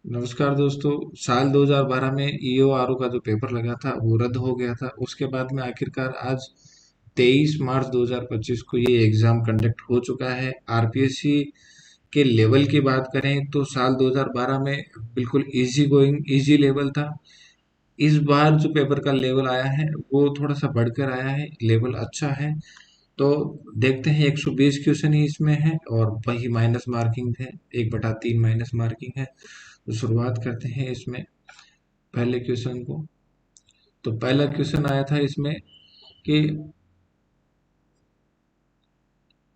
नमस्कार दोस्तों। साल 2012 में ईओआरओ का जो पेपर लगा था वो रद्द हो गया था। उसके बाद में आखिरकार आज 23 मार्च 2025 को ये एग्जाम कंडक्ट हो चुका है। आरपीएससी के लेवल की बात करें तो साल 2012 में बिल्कुल इजी गोइंग इजी लेवल था। इस बार जो पेपर का लेवल आया है वो थोड़ा सा बढ़कर आया है, लेवल अच्छा है। तो देखते हैं, 120 क्वेश्चन ही इसमें है और वही माइनस मार्किंग है, 1/3 माइनस मार्किंग है। तो शुरुआत करते हैं इसमें पहले क्वेश्चन को। तो पहला क्वेश्चन आया था इसमें कि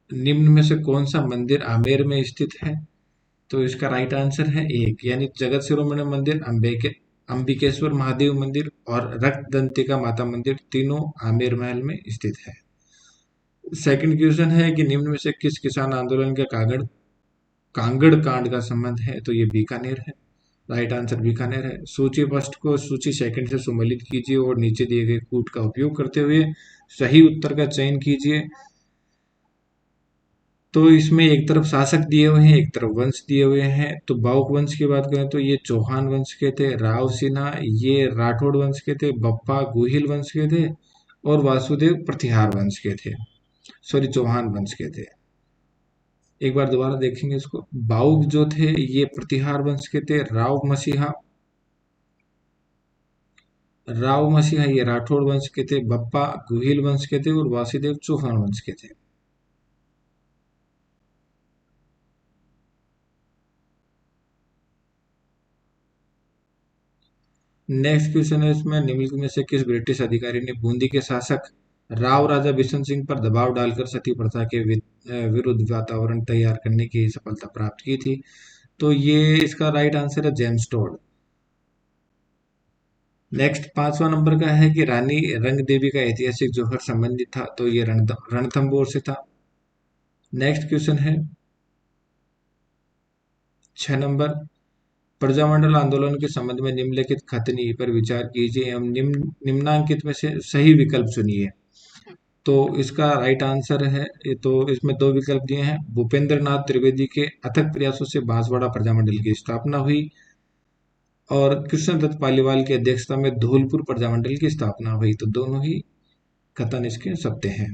निम्न में से कौन सा मंदिर आमेर में स्थित है। तो इसका राइट आंसर है एक, यानी जगत शिरोमणि मंदिर, अंबिकेश्वर महादेव मंदिर और रक्त दंतिका माता मंदिर, तीनों आमेर महल में स्थित है। सेकंड क्वेश्चन है कि निम्न में से किस किसान आंदोलन के कांगड़ कांड का संबंध है। तो ये बीकानेर है। राइट आंसर बीकानेर है। सूची फर्स्ट को सूची सेकंड से सुमेलित कीजिए और नीचे दिए गए कूट का उपयोग करते हुए सही उत्तर का चयन कीजिए। तो इसमें एक तरफ शासक दिए हुए हैं, एक तरफ वंश दिए हुए हैं। तो बाउक वंश की बात करें तो ये चौहान वंश के थे। राव सिन्हा ये राठौड़ वंश के थे। बप्पा गुहिल वंश के थे। और वासुदेव प्रतिहार वंश के थे, सॉरी चौहान वंश के थे। एक बार दोबारा देखेंगे इसको। बाउक जो थे ये प्रतिहार वंश के थे। राव मसीहा ये राठौड़ वंश के थे। बप्पा गुहिल वंश के थे और वासुदेव चौहान वंश के थे। नेक्स्ट क्वेश्चन है इसमें, निम्नलिखित में से किस ब्रिटिश अधिकारी ने बूंदी के शासक राव राजा बिशन सिंह पर दबाव डालकर सती प्रथा के विरुद्ध वातावरण तैयार करने की सफलता प्राप्त की थी। तो ये इसका राइट आंसर है जेम्स टोड। नेक्स्ट पांचवा नंबर का है कि रानी रंग देवी का ऐतिहासिक जौहर संबंधित था। तो ये रणथंबोर से था। नेक्स्ट क्वेश्चन है 6 नंबर, प्रजामंडल आंदोलन के संबंध में निम्नलिखित खतनी पर विचार कीजिए एवं निम्नांकित में से सही विकल्प चुनिए। तो इसका राइट आंसर है, ये तो इसमें दो विकल्प दिए हैं। भूपेंद्र नाथ त्रिवेदी के अथक प्रयासों से बांसवाड़ा प्रजामंडल की स्थापना हुई और कृष्ण दत्त पालीवाल की अध्यक्षता में धौलपुर प्रजामंडल की स्थापना हुई। तो दोनों ही कथन इसके सत्य हैं।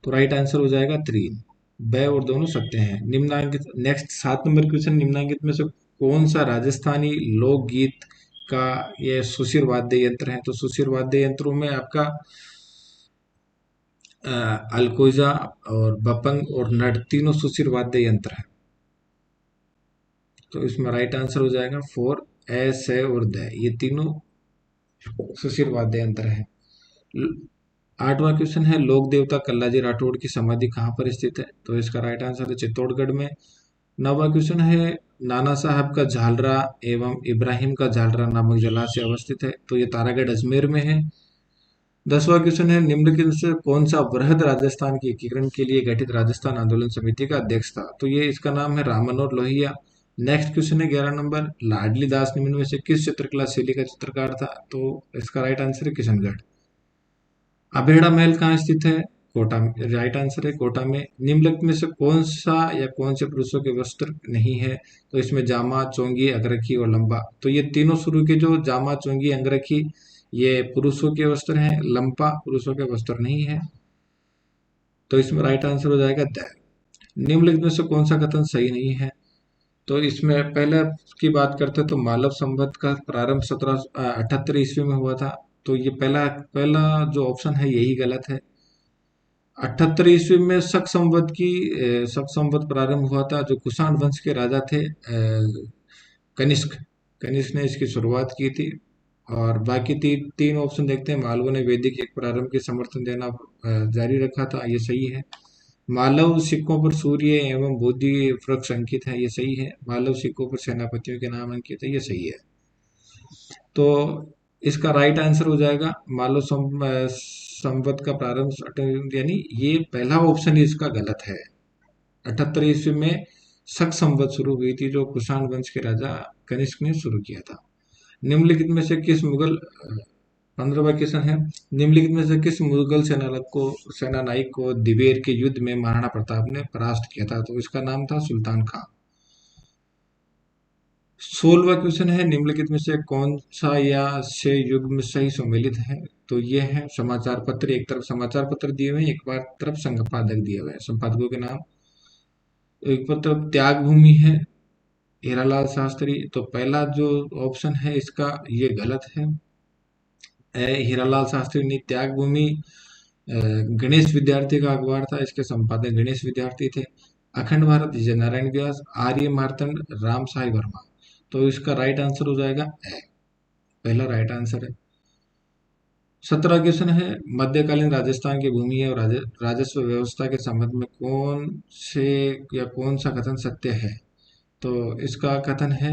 तो राइट आंसर हो जाएगा 3, ब और दोनों सत्य हैं। निम्नांकित नेक्स्ट 7 नंबर क्वेश्चन, निम्नांकित में से कौन सा राजस्थानी लोकगीत का ये सुशिर वाद्य यंत्र है। तो सुशिर वाद्य यंत्रों में आपका अलकोजा और बपंग और नट तीनों सुशिर वाद्य यंत्र है। तो इसमें राइट आंसर हो जाएगा 4, ए से और द, ये तीनों सुशिर वाद्य यंत्र है। 8वां क्वेश्चन है, लोक देवता कल्लाजी राठौड़ की समाधि कहाँ पर स्थित है। तो इसका राइट आंसर है चित्तौड़गढ़ में। 9वां क्वेश्चन है, नाना साहब का झालरा एवं इब्राहिम का झालरा नामक जलाशय अवस्थित है। तो ये तारागढ़ अजमेर में है। 10वां क्वेश्चन है, निम्नलिखित में से कौन सा वृहद राजस्थान के एकीकरण के लिए गठित राजस्थान आंदोलन समिति का अध्यक्ष था। तो ये इसका नाम है राममनोहर लोहिया। नेक्स्ट क्वेश्चन है 11 नंबर, लाडली दास निम्न में से किस चित्रकला शैली का चित्रकार था। तो इसका राइट आंसर है किशनगढ़। अबेड़ा महल कहाँ स्थित है। कोटा में। राइट आंसर है कोटा में। निम्नलिखित में से कौन सा या कौन से पुरुषों के वस्त्र नहीं है। तो इसमें जामा, चोंगी, अंगरखी और लंबा। तो ये तीनों शुरू के जो जामा, चोंगी, अंगरखी ये पुरुषों के वस्त्र हैं। लंपा पुरुषों के वस्त्र नहीं है। तो इसमें राइट आंसर हो जाएगा द। निम्नलिखित में से कौन सा कथन सही नहीं है। तो इसमें पहले की बात करते हैं तो मालव संवत का प्रारंभ 1778 ईस्वी में हुआ था। तो ये पहला पहला जो ऑप्शन है यही गलत है। 78 ईस्वी में शक संवत प्रारंभ हुआ था, जो कुषाण वंश के राजा थे कनिष्क। कनिष्क ने इसकी शुरुआत की थी। और बाकी तीन ऑप्शन देखते हैं। मालवों ने वैदिक एक प्रारंभ के समर्थन देना जारी रखा था, ये सही है। मालव सिक्कों पर सूर्य एवं बोधि वृक्ष अंकित है, ये सही है। मालव सिक्कों पर सेनापतियों के नाम अंकित है, ये सही है। तो इसका राइट आंसर हो जाएगा मालव संवत का प्रारंभ, यानी ये पहला ऑप्शन ही इसका गलत है। 78 ईस्वी में शक संवत शुरू हुई थी, जो कुषाण वंश के राजा कनिष्क ने शुरू किया था। निम्नलिखित में से किस मुगल 15वां क्वेश्चन है, निम्नलिखित में से किस मुगल सेनानायक को दिवेर के युद्ध में महाराणा प्रताप ने परास्त किया था। तो इसका नाम था सुल्तान खां। 16वां क्वेश्चन है, निम्नलिखित में से कौन सा या से युग्म सही सम्मिलित है? तो ये है समाचार पत्र। एक तरफ समाचार पत्र दिए हुए हैं, एक बार तरफ संपादक दिए हुए हैं। संपादकों के नाम, एक तरफ त्याग भूमि है, हीरालाल शास्त्री। तो पहला जो ऑप्शन है इसका ये गलत है। हीरालाल शास्त्री नहीं, त्याग भूमि गणेश विद्यार्थी का अखबार था, इसके संपादक गणेश विद्यार्थी थे। अखंड भारत विजय नारायण व्यास, आर्य मार्तंड, राम साई वर्मा। तो इसका राइट आंसर हो जाएगा ए, पहला राइट आंसर है। 17 क्वेश्चन है, मध्यकालीन राजस्थान की भूमि और राजस्व व्यवस्था के संबंध में कौन से या कौन सा कथन सत्य है? तो इसका कथन है,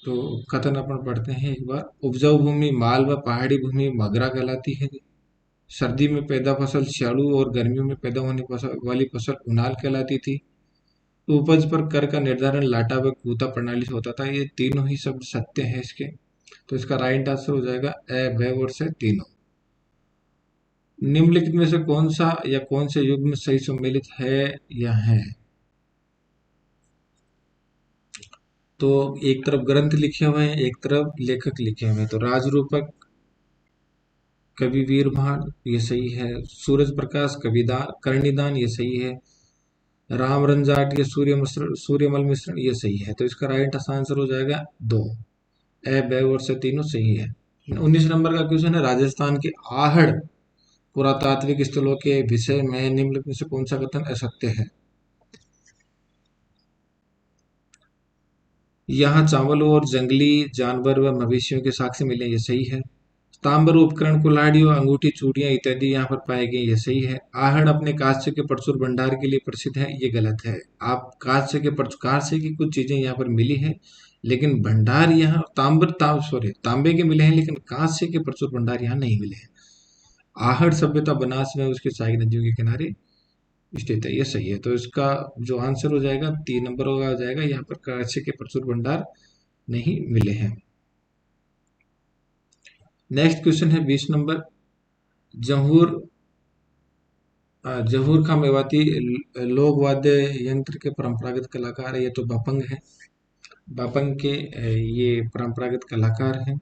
तो कथन अपन पढ़ते हैं एक बार। उपजाऊ भूमि माल व पहाड़ी भूमि मगरा कहलाती है। सर्दी में पैदा फसल स्याड़ू और गर्मियों में पैदा होने वाली फसल उनाल कहलाती थी। उपज पर कर का निर्धारण लाटा व कूता प्रणाली से होता था। ये तीनों ही शब्द सत्य है इसके। तो इसका राइट आंसर हो जाएगा ए, व और से तीनों। निम्नलिखित में से कौन सा या कौन से युग में सही सम्मिलित है या है? तो एक तरफ ग्रंथ लिखे हुए हैं, एक तरफ लेखक लिखे हुए हैं। तो राजरूपक कवि वीरभान ये सही है। सूरज प्रकाश कविदान कर्णिदान ये सही है। राम रंजाट ये सूर्यमल मिश्रण ये सही है। तो इसका राइट आंसर हो जाएगा दो, ए, ब और से तीनों सही है। 19 नंबर का क्वेश्चन है, राजस्थान के आहड़ पुरातात्विक स्थलों के विषय में निम्नलिखित में से कौन सा कथन असत्य है? यहाँ चावल और जंगली जानवर व मवेशियों के साक्ष्य मिले, ये सही है। ताम्र उपकरण कुल्हाड़ियों अंगूठी चूड़ियां इत्यादि यहाँ पर पाए गए, ये सही है। आहड़ अपने कांस्य के प्रचुर भंडार के लिए प्रसिद्ध है, ये गलत है। आप कांस्य की कुछ चीजें यहाँ पर मिली है, लेकिन भंडार यहाँ तांबे के मिले हैं, लेकिन कांस्य के प्रचुर भंडार यहाँ नहीं मिले हैं। आहड़ सभ्यता बनास में उसके सहायक नदियों के किनारे स्थित है, ये सही है। तो इसका जो आंसर हो जाएगा 3 नंबर होगा, हो जाएगा। यहाँ पर कांस्य के प्रचुर भंडार नहीं मिले हैं। नेक्स्ट क्वेश्चन है 20 नंबर। जहूर जहूर खां मेवाती लोक वाद्य यंत्र के परंपरागत कलाकार है। ये तो बापंग है। बापंग के ये परंपरागत कलाकार हैं।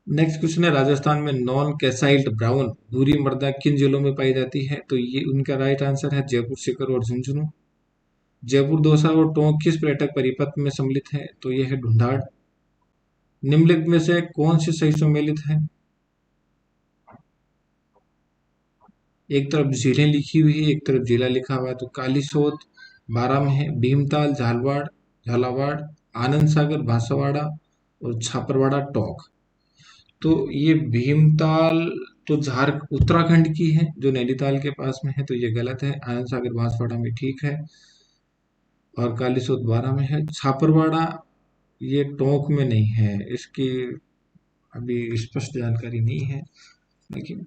नेक्स्ट क्वेश्चन है, राजस्थान में नॉन कैसाइल्ड ब्राउन भूरी मृदा किन जिलों में पाई जाती है? तो ये उनका राइट आंसर है जयपुर, सीकर और झुंझुनू। जयपुर, दौसा और टोंक किस पर्यटक परिपथ में सम्मिलित है? तो ये है ढूंढाड़। निम्नलिखित में से कौन सी सही सम्मिलित है? एक तरफ झीलें लिखी हुई है, एक तरफ जिला लिखा हुआ है। तो कालीसोत 12 में है, भीमताल झालावाड़, आनंद सागर बांसवाड़ा और छापरवाड़ा टोंक। तो ये भीमताल तो उत्तराखंड की है, जो नैनीताल के पास में है, तो ये गलत है। आनंद सागर बांसवाड़ा में ठीक है, और कालीसोत 12 में है। छापरवाड़ा ये टोंक में नहीं है, इसकी अभी स्पष्ट जानकारी नहीं है, लेकिन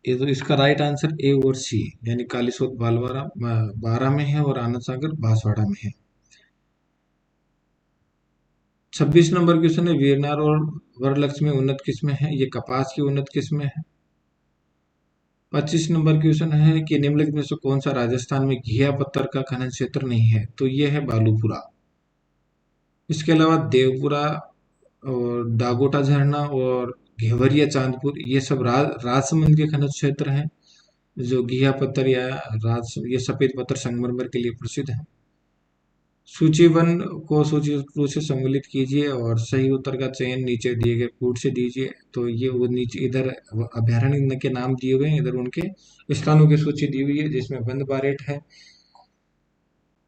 ये तो इसका राइट आंसर ए और सी, यानी कालीसोत बालवाड़ा 12 में है और आनंद सागर बांसवाड़ा में है। 26 नंबर क्वेश्चन है, वीरनार और वरलक्ष्मी उन्नत किस्में है, ये कपास की उन्नत किस्में है। 25 नंबर क्वेश्चन है कि निम्नलिखित में से कौन सा राजस्थान में घिया पत्थर का खनन क्षेत्र नहीं है? तो ये है बालूपुरा। इसके अलावा देवपुरा और दागोटा झरना और घेवरिया चांदपुर ये सब राजसमंद के खनिज क्षेत्र हैं, जो घिया पत्थर या ये सफेद पत्थर संगमरमर के लिए प्रसिद्ध है। सूची वन को सूची रूप से सम्मिलित कीजिए और सही उत्तर का चयन नीचे दिए गए कूट से दीजिए। तो ये वो नीचे इधर अभ्यारण्य के नाम दिए हुए हैं, इधर उनके स्थानों की सूची दी हुई है, जिसमें बंदबारेट है।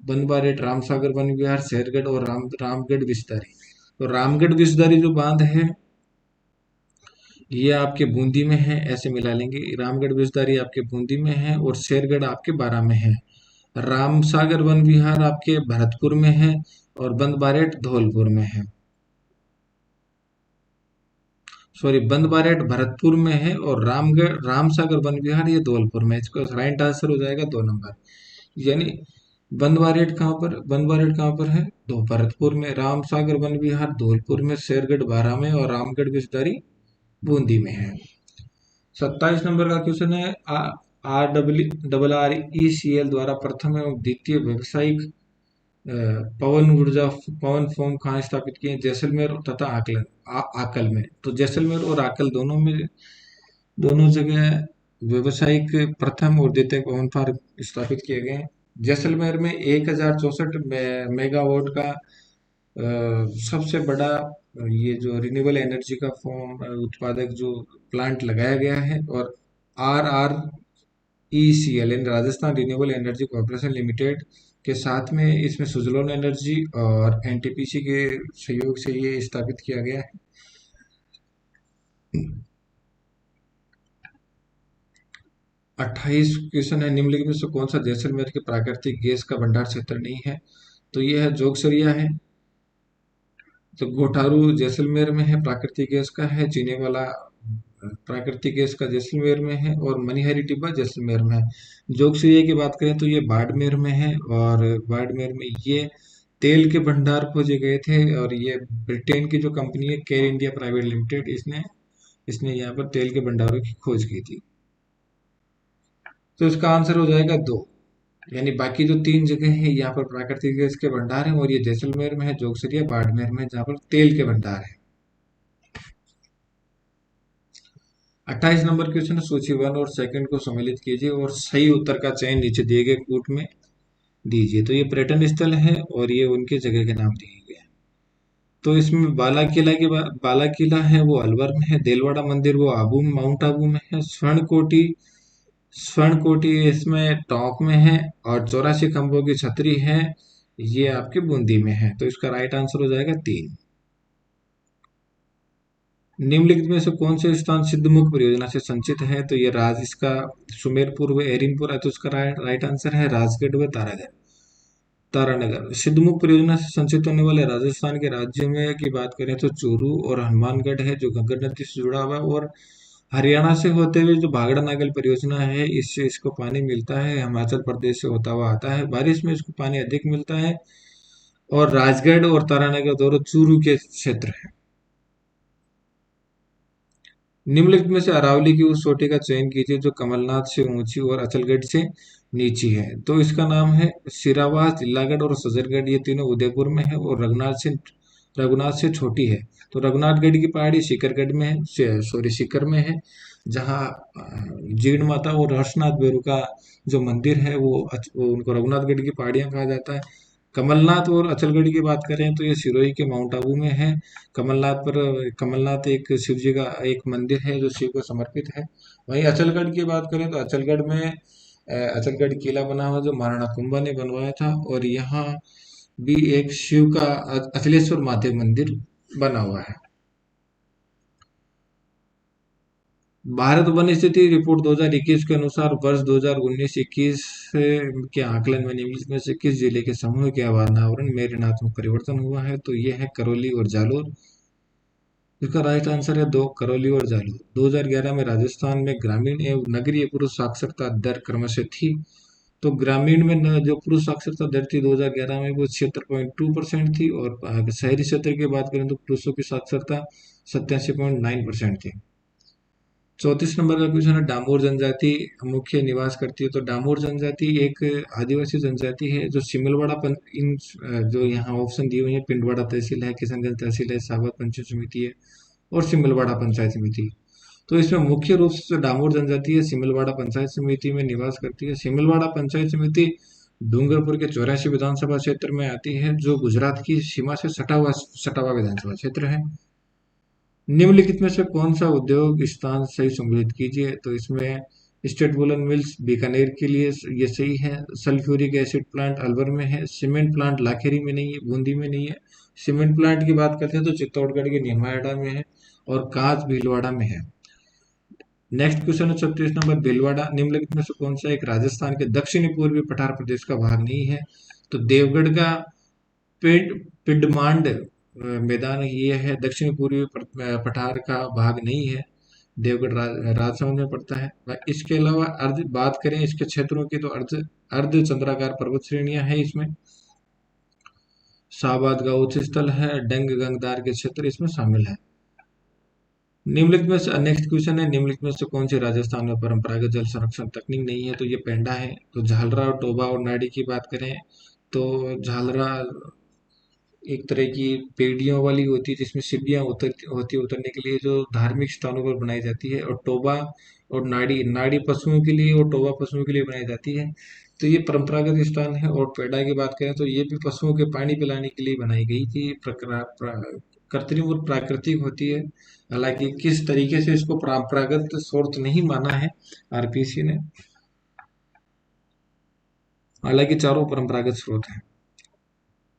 बंदबारेट, रामसागर वन विहार, शेरगढ़ और रामगढ़ विस्तारी। तो रामगढ़ विस्तारी जो बांध है ये आपके बूंदी में है, ऐसे मिला लेंगे। रामगढ़ विस्तारी आपके बूंदी में है और शेरगढ़ आपके बारां में है। रामसागर वन विहार आपके भरतपुर में है और बंदबारेट धौलपुर में है। सॉरी, बंदबारेट भरतपुर में है और रामसागर वन विहार ये धौलपुर में है। इसका राइट आंसर हो जाएगा 2 नंबर, यानी बंदबारेट कहाँ पर है? दो भरतपुर में, रामसागर वन विहार धौलपुर में, शेरगढ़ बारां में और रामगढ़ विस्तारी बूंदी में है। 27 नंबर का क्वेश्चन है, RRECL द्वारा प्रथम एवं द्वितीय व्यावसायिक पवन ऊर्जा पवन फॉर्म कहाँ स्थापित किए? जैसलमेर तथा आकल में। तो जैसलमेर और आकल दोनों जगह व्यावसायिक प्रथम और द्वितीय पवन पार्क स्थापित किए गए हैं। जैसलमेर में 1064 मेगावाट का सबसे बड़ा ये जो रिन्यूएबल एनर्जी का फॉर्म उत्पादक जो प्लांट लगाया गया है। और RRECL यानी Rajasthan renewable energy corporation limited के साथ में इसमें सुजलोन एनर्जी और एनटीपीसी के सहयोग से ये स्थापित किया गया है। 28 क्वेश्चन है, निम्नलिखित में से कौन सा जैसलमेर के प्राकृतिक गैस का भंडार क्षेत्र नहीं है? तो ये है जोगसरिया है। तो घोटारू जैसलमेर में है, प्राकृतिक गैस का है। चीने वाला प्राकृतिक गैस का जैसलमेर में है। और मनिहारी टिब्बा जैसलमेर में है। जोगसरिया की बात करें तो ये बाड़मेर में है। और बाड़मेर में ये तेल के भंडार खोजे गए थे। और ये ब्रिटेन की जो कंपनी है केयर इंडिया प्राइवेट लिमिटेड, इसने इसने यहाँ पर तेल के भंडारों की खोज की थी। तो इसका आंसर हो जाएगा 2। यानी बाकी जो 3 जगह है यहाँ पर प्राकृतिक गैस के भंडार हैं। और ये जैसलमेर में है, जोगसरिया, बाड़मेर में, जहाँ पर तेल के भंडार है। 28 नंबर क्वेश्चन है, सूची 1 और सेकंड को सम्मिलित कीजिए और सही उत्तर का चयन नीचे दिए गए कूट में दीजिए। तो ये पर्यटन स्थल है और ये उनके जगह के नाम दिए गए हैं। तो इसमें बाला किला है वो अलवर में है। देलवाड़ा मंदिर वो माउंट आबू में है। स्वर्ण कोटी इसमें टोंक में है। और 84 खंभों की छतरी है, ये आपके बूंदी में है। तो इसका राइट आंसर हो जाएगा 3। निम्नलिखित में से कौन से स्थान सिद्धमुख परियोजना से संचित है? तो ये इसका सुमेरपुर व एरिनपुर है। तो इसका राइट आंसर है राजगढ़ व तारानगर। सिद्धमुख परियोजना से संचित होने वाले राजस्थान के राज्यों में की बात करें तो चूरू और हनुमानगढ़ है, जो घग्गर नदी से जुड़ा हुआ है। और हरियाणा से होते हुए जो भागड़ा नागल परियोजना है, इससे इसको पानी मिलता है। हिमाचल प्रदेश से होता हुआ आता है, बारिश में इसको पानी अधिक मिलता है। और राजगढ़ और तारानगर दोनों चूरू के क्षेत्र है। निम्नलिखित में से अरावली की उस चोटी का चयन कीजिए जो कमलनाथ से ऊंची और अचलगढ़ से नीची है। तो इसका नाम है सिरावास, जिलागढ़ और सजरगढ़। ये तीनों उदयपुर में है। और रघुनाथ से छोटी है। तो रघुनाथगढ़ की पहाड़ी सिकरगढ़ में है, सॉरी सीकर में है, जहाँ जीर्ण माता और हर्षनाथ बेरू का जो मंदिर है वो उनको रघुनाथगढ़ की पहाड़ियां कहा जाता है। कमलनाथ और अचलगढ़ की बात करें तो ये सिरोही के माउंट आबू में है। कमलनाथ एक शिव जी का एक मंदिर है जो शिव को समर्पित है। वहीं अचलगढ़ की बात करें तो अचलगढ़ में अचलगढ़ किला बना हुआ जो महाराणा कुंभा ने बनवाया था। और यहाँ भी एक शिव का अचलेश्वर महादेव मंदिर बना हुआ है। भारत वन स्थिति रिपोर्ट 2021 के अनुसार वर्ष 2019-21 के आकलन में निम्नलिखित में से किस जिले के समूह के वातावरण में ऋणात्मक परिवर्तन हुआ है? तो ये है करौली और जालोर। इसका राइट आंसर है 2, करौली और जालोर। 2011 में राजस्थान में ग्रामीण एवं नगरीय पुरुष साक्षरता दर क्रमशः थी। तो ग्रामीण में जो पुरुष साक्षरता दर थी 2011 में वो 76.2% थी। और शहरी क्षेत्र की बात करें तो पुरुषों की साक्षरता 87.9% थी। 34 नंबर का क्वेश्चन है, डामोर जनजाति मुख्य निवास करती है। तो डामोर जनजाति एक आदिवासी जनजाति है जो सिमलवाड़ा जो यहाँ ऑप्शन दिए हुए हैं, पिंडवाड़ा तहसील है, किशनगंज तहसील है, साबत पंचायत समिति है और सिमलवाड़ा पंचायत समिति। तो इसमें मुख्य रूप से डामोर जनजाति है सिमलवाड़ा पंचायत समिति में निवास करती है। सिमलवाड़ा पंचायत समिति डूंगरपुर के 84 विधानसभा क्षेत्र में आती है, जो गुजरात की सीमा से सटा हुआ विधानसभा क्षेत्र है। निम्नलिखित में से कौन सा उद्योग स्थान सही सम्मिलित कीजिए? तो इसमें स्टेट वुलन मिल्स बीकानेर के लिए ये सही है। सल्फ्यूरिक एसिड प्लांट अलवर में है। सीमेंट प्लांट लाखेरी में नहीं है, बूंदी में नहीं है। सीमेंट प्लांट की बात करते हैं तो चित्तौड़गढ़ के निमाड़ा में है और कांच भीलवाड़ा में है। नेक्स्ट क्वेश्चन है 36 नंबर, भीलवाड़ा निम्नलिखित में से कौन सा एक राजस्थान के दक्षिणी पूर्वी पठार प्रदेश का भाग नहीं है? तो देवगढ़ का पिडमांड मैदान ये है, दक्षिण पूर्वी पठार का भाग नहीं है। देवगढ़ राजसमंद में पड़ता है। इसके अलावा बात करें इसके क्षेत्रों की तो अर्ध चंद्राकार पर्वत श्रेणियां हैं इसमें। शाहबाद का उच्च स्थल है, डंग गंगदार के क्षेत्र इसमें शामिल है। निम्नलिखित में से नेक्स्ट क्वेश्चन है, निम्नलिखित में से कौन सी राजस्थान में परंपरागत जल संरक्षण तकनीक नहीं है? तो ये पेंडा है। तो झालरा और टोबा और नाड़ी की बात करें तो झालरा एक तरह की पेड़ियों वाली होती है जिसमें सीढ़ियाँ होती है उतरने के लिए, जो धार्मिक स्थानों पर बनाई जाती है। और टोबा और नाड़ी नाड़ी पशुओं के लिए और टोबा पशुओं के लिए बनाई जाती है। तो ये परंपरागत स्थान है। और पेड़ा की बात करें तो ये भी पशुओं के पानी पिलाने के लिए बनाई गई थी। कृत्रिम और प्राकृतिक होती है। हालांकि किस तरीके से इसको परंपरागत स्रोत नहीं माना है आरपीसी ने, हालांकि चारों परंपरागत स्रोत हैं।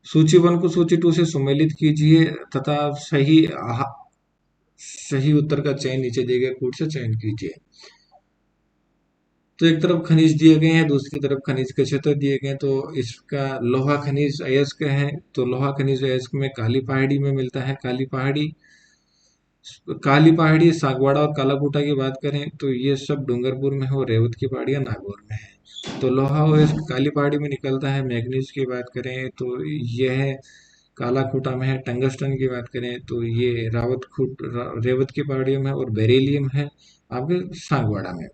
सूची वन को सूची टू से सुमेलित कीजिए तथा सही उत्तर का चयन नीचे दिए गए कोड से चयन कीजिए। तो एक तरफ खनिज दिए गए हैं, दूसरी तरफ खनिज के क्षेत्र दिए गए हैं। तो इसका लोहा खनिज अयस्क है। तो लोहा खनिज अयस्क में काली पहाड़ी में मिलता है। काली पहाड़ी, सागवाड़ा और कालाकूटा की बात करें तो ये सब डूंगरपुर में है और रेवत की पहाड़ियां नागौर में है। तो लोहा अयस्क काली पहाड़ी में निकलता है। मैग्नीज की बात करें तो यह है कालाकूटा में है। टंगस्टन की बात करें तो ये रेवत की पहाड़ियों में, और बेरिलियम है आपके सांगवाड़ा में।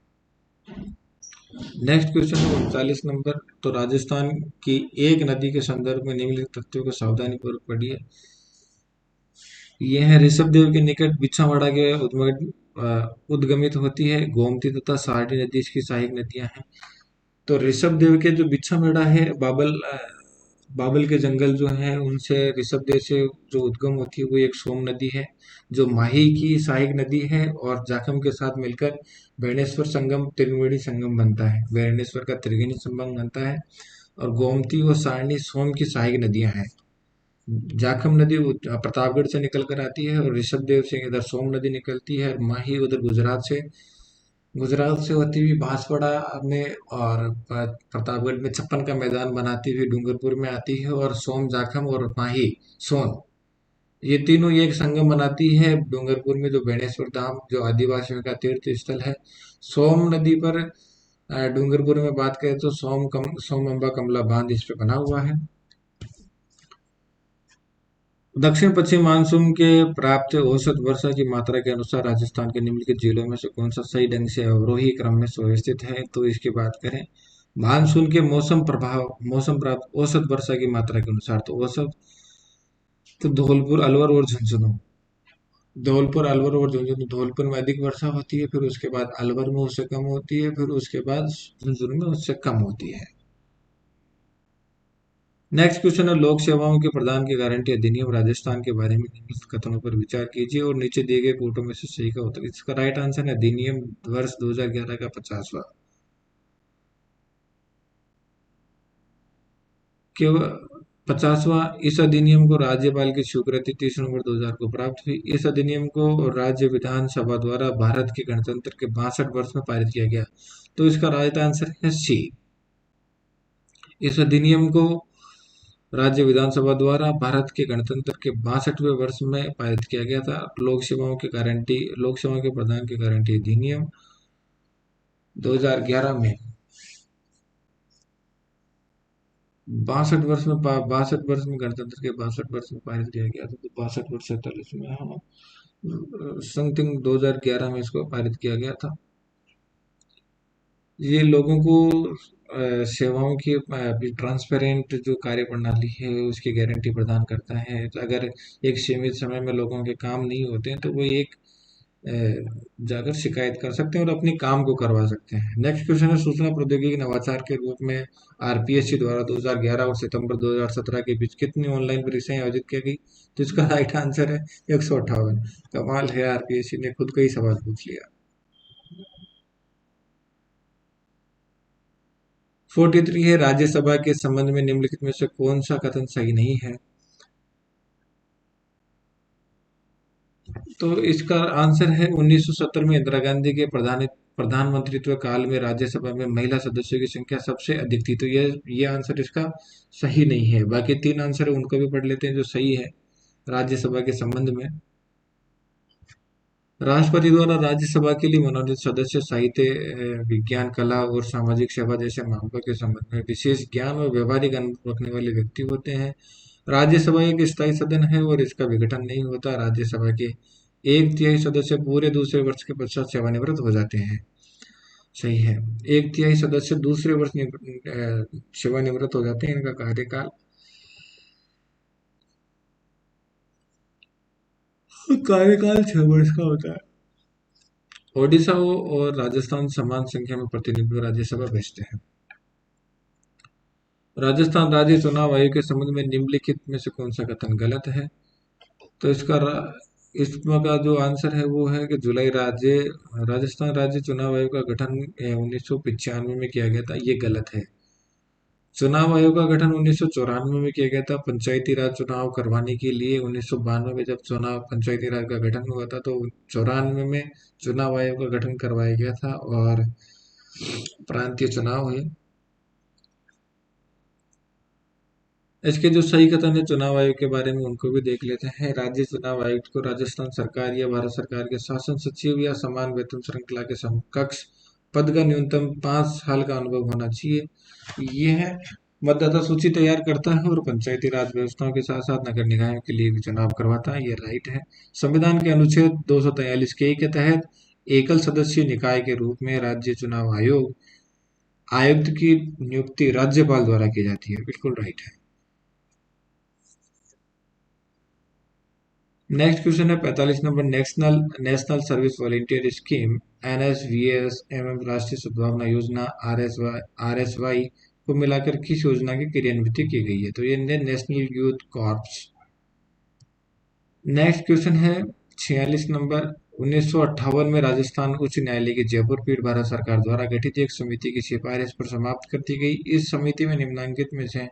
नेक्स्ट क्वेश्चन है 39 नंबर। तो राजस्थान की एक नदी के संदर्भ में निम्नलिखित तथ्यों को सावधानी पूर्वक पढ़िए। ये है ऋषभदेव के निकट बिछावाड़ा के उद्गमित होती है। गोमती तथा सारणी नदी इसकी सहायक नदियां हैं। तो ऋषभदेव के जो बिछामेड़ा है, बाबल के जंगल जो हैं उनसे ऋषभदेव से जो उद्गम होती है वो एक सोम नदी है, जो माही की सहायक नदी है। और जाखम के साथ मिलकर बेणेश्वर संगम त्रिवेणी संगम बनता है। बेणेश्वर का त्रिवेणी संगम बनता है। और गोमती और सारणी सोम की सहायक नदियां हैं। जाखम नदी प्रतापगढ़ से निकल कर आती है और ऋषभदेव से इधर सोम नदी निकलती है। और माही उधर गुजरात से होती हुई बांसवाड़ा में और प्रतापगढ़ में छप्पन का मैदान बनाती हुई डूंगरपुर में आती है। और सोम, जाखम और माही, सोन, ये तीनों एक संगम बनाती है डूंगरपुर में, जो बेणेश्वर धाम जो आदिवासियों का तीर्थ स्थल है। सोम नदी पर डूंगरपुर में बात करें तो सोम अम्बा कमला बांध इस पे बना हुआ है। दक्षिण पश्चिम मानसून के प्राप्त औसत वर्षा की मात्रा के अनुसार राजस्थान के निम्नलिखित जिलों में से कौन सा सही ढंग से अवरोही क्रम में सुव्यवस्थित है? तो इसकी बात करें मानसून के मौसम प्राप्त औसत वर्षा की मात्रा के अनुसार, तो औसत तो धौलपुर अलवर और झुंझुनू। धौलपुर में अधिक वर्षा होती है, फिर उसके बाद अलवर में उससे कम होती है, फिर उसके बाद झुंझुनू में उससे कम होती है। नेक्स्ट क्वेश्चन है लोक सेवाओं के प्रदान की गारंटी अधिनियम राजस्थान के बारे में निम्नलिखित कथनों पर विचार कीजिए और नीचे दिए गए कोटों में से सही का उत्तर। इसका राइट आंसर है अधिनियम वर्ष 2011 का 50वां। केवल 50वां। इस अधिनियम को राज्यपाल की स्वीकृति 30 नवंबर 2000 को प्राप्त हुई। इस अधिनियम को राज्य विधानसभा द्वारा भारत के गणतंत्र के 62 वर्ष में पारित किया गया। तो इसका राइट आंसर है सी। इस अधिनियम को राज्य विधानसभा द्वारा भारत के गणतंत्र के 62वें वर्ष में पारित किया गया था। लोक सेवाओं के प्रदान की गारंटी अधिनियम 2011 में 62 वर्ष में गणतंत्र के 62 वर्ष में पारित किया गया था। तो 62 वर्ष 47 में, हाँ, समथिंग 2011 में इसको पारित किया गया था। ये लोगों को सेवाओं की ट्रांसपेरेंट जो कार्य प्रणाली है उसकी गारंटी प्रदान करता है। तो अगर एक सीमित समय में लोगों के काम नहीं होते हैं तो वो एक अ, जाकर शिकायत कर सकते हैं और अपने काम को करवा सकते हैं। नेक्स्ट क्वेश्चन है सूचना प्रौद्योगिकी नवाचार के रूप में आरपीएससी द्वारा 2011 और सितंबर 2017 के बीच कितनी ऑनलाइन परीक्षाएं आयोजित की गई? तो इसका राइट आंसर है 158। कमाल है, आरपीएससी ने खुद को ही सवाल पूछ लिया। 43 है राज्यसभा के संबंध में निम्नलिखित में से कौन सा कथन सही नहीं है? तो इसका आंसर है 1970 में इंदिरा गांधी के प्रधानमंत्रित्व काल में राज्यसभा में महिला सदस्यों की संख्या सबसे अधिक थी। तो ये आंसर इसका सही नहीं है। बाकी तीन आंसर है उनको भी पढ़ लेते हैं जो सही है राज्यसभा के संबंध में। राष्ट्रपति द्वारा राज्यसभा के लिए मनोनीत सदस्य साहित्य, विज्ञान, कला और सामाजिक सेवा जैसे मामलों के संबंध में विशेष ज्ञान और व्यवहारिक अनुभव रखने वाले व्यक्ति होते हैं। राज्यसभा एक स्थायी सदन है और इसका विघटन नहीं होता। राज्यसभा के एक तिहाई सदस्य पूरे दूसरे वर्ष के पश्चात सेवानिवृत्त हो जाते हैं। सही है। एक तिहाई सदस्य दूसरे वर्ष सेवानिवृत्त हो जाते हैं। इनका कार्यकाल 6 वर्ष का होता है। ओडिशा और राजस्थान समान संख्या में प्रतिनिधित्व राज्यसभा भेजते हैं। राजस्थान राज्य चुनाव आयोग के संबंध में निम्नलिखित में से कौन सा कथन गलत है? तो इसमें का जो आंसर है वो है कि राजस्थान राज्य चुनाव आयोग का गठन 1995 में किया गया था। ये गलत है। चुनाव आयोग का गठन 1994 में किया गया था पंचायती राज चुनाव करवाने के लिए। 1992 में जब चुनाव पंचायती राज का गठन हुआ था तो 94 में चुनाव आयोग का गठन करवाया गया था और प्रांतीय चुनाव हुए। इसके जो सही कथन है चुनाव आयोग के बारे में उनको भी देख लेते हैं। राज्य चुनाव आयुक्त को राजस्थान सरकार या भारत सरकार के शासन सचिव या समान वेतन श्रृंखला के समकक्ष पद का न्यूनतम 5 साल का अनुभव होना चाहिए। ये है मतदाता सूची तैयार करता है और पंचायती राज व्यवस्थाओं के साथ साथ नगर निकायों के लिए भी चुनाव करवाता है। ये राइट है। संविधान के अनुच्छेद 243 के तहत एकल सदस्यीय निकाय के रूप में राज्य चुनाव आयुक्त की नियुक्ति राज्यपाल द्वारा की जाती है। बिल्कुल राइट है। नेक्स्ट क्वेश्चन है 45 number. National service volunteer scheme NSVS एवं राष्ट्रीय सद्भावना योजना RSY को मिलाकर किस योजना की क्रियान्वित की गई है? तो ये national youth corps. Next question है 46 नंबर। 1958 में राजस्थान उच्च न्यायालय की जयपुर पीठ भारत सरकार द्वारा गठित एक समिति की सिफारिश पर समाप्त कर दी गई। इस समिति में निम्नलिखित में से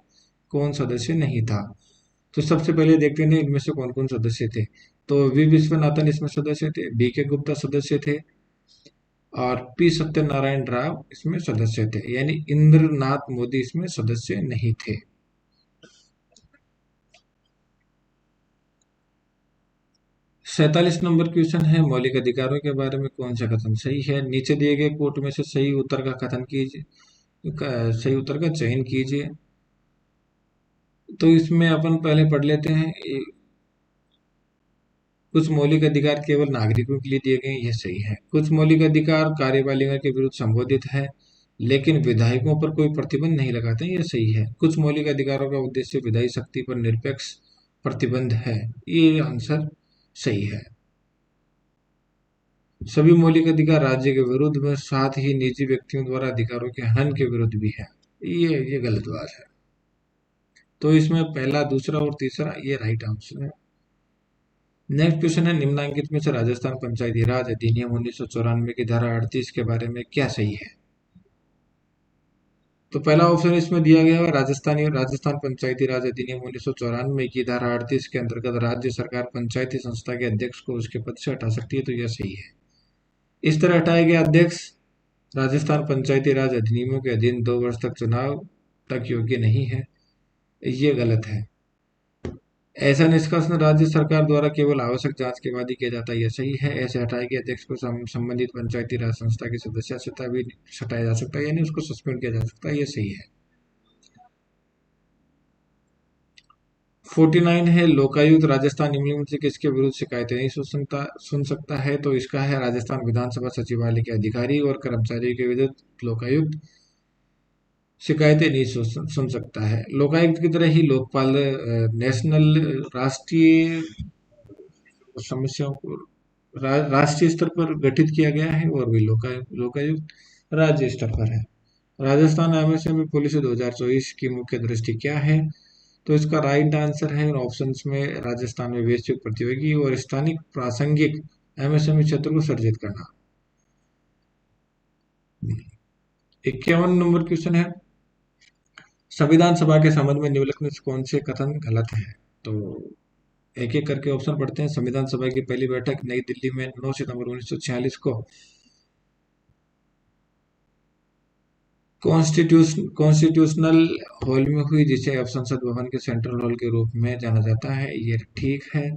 कौन सदस्य नहीं था? तो सबसे पहले देखते हैं इनमें से कौन कौन सदस्य थे। तो वी विश्वनाथन इसमें सदस्य थे, BK गुप्ता सदस्य थे और P सत्यनारायण राव इसमें सदस्य थे। यानी इंद्रनाथ मोदी इसमें सदस्य नहीं थे। 47 नंबर क्वेश्चन है मौलिक अधिकारों के बारे में कौन सा कथन सही है? नीचे दिए गए कोट में से सही उत्तर का कथन कीजिए, सही उत्तर का चयन कीजिए। तो इसमें अपन पहले पढ़ लेते हैं। कुछ मौलिक अधिकार केवल नागरिकों के लिए दिए गए हैं, ये सही है। कुछ मौलिक अधिकार कार्यपालिका के विरुद्ध संबोधित है लेकिन विधायकों पर कोई प्रतिबंध नहीं लगाते हैं, ये सही है। कुछ मौलिक अधिकारों का उद्देश्य विधायी शक्ति पर निरपेक्ष प्रतिबंध है, ये आंसर सही है। सभी मौलिक अधिकार राज्य के विरुद्ध में साथ ही निजी व्यक्तियों द्वारा अधिकारों के हनन के विरुद्ध भी है, ये गलत बात है। तो इसमें पहला, दूसरा और तीसरा ये राइट आंसर है। नेक्स्ट क्वेश्चन है निम्नलिखित में से राजस्थान पंचायती राज अधिनियम 1994 की धारा 38 के बारे में क्या सही है? तो पहला ऑप्शन इसमें दिया गया है राजस्थान पंचायती राज अधिनियम 1994 की धारा 38 के अंतर्गत राज्य सरकार पंचायती संस्था के अध्यक्ष को उसके पद से हटा सकती है, तो यह सही है। इस तरह हटाया गया अध्यक्ष राजस्थान पंचायती राज अधिनियमों के अधीन 2 वर्ष तक चुनाव तक योग्य नहीं है, ये गलत है। ऐसा निष्कर्षण राज्य सरकार द्वारा केवल आवश्यक जांच के बाद ही किया जाता है, यह सही है। ऐसे हटाए गए अध्यक्ष को संबंधित पंचायती राज संस्था की सदस्यता भी हटाया जा सकता है, यानी उसको सस्पेंड किया जा सकता है, यह सही है। 49 है लोकायुक्त राजस्थान निम्नलिखित में से किसके विरुद्ध शिकायतें नहीं सुन सकता है? तो इसका है राजस्थान विधानसभा सचिवालय के अधिकारी और कर्मचारियों के विरुद्ध लोकायुक्त शिकायतें नहीं सुन सकता है। लोकायुक्त की तरह ही लोकपाल नेशनल राष्ट्रीय समस्याओं को राष्ट्रीय स्तर पर गठित किया गया है और भी लोकायुक्त राज्य स्तर पर है। राजस्थान MSME पॉलिसी 2024 की मुख्य दृष्टि क्या है? तो इसका राइट आंसर है ऑप्शंस में राजस्थान में वैश्विक प्रतियोगी और स्थानिक प्रासंगिक MSME क्षेत्र को सर्जित करना। 51 नंबर क्वेश्चन है संविधान सभा के संबंध में निम्नलिखित में कौन से कथन गलत है? तो एक एक करके ऑप्शन पढ़ते हैं। संविधान सभा की पहली बैठक नई दिल्ली में 9 सितंबर 1946 को कॉन्स्टिट्यूशनल हॉल में हुई, जिसे अब संसद भवन के सेंट्रल हॉल के रूप में जाना जाता है, ये ठीक है।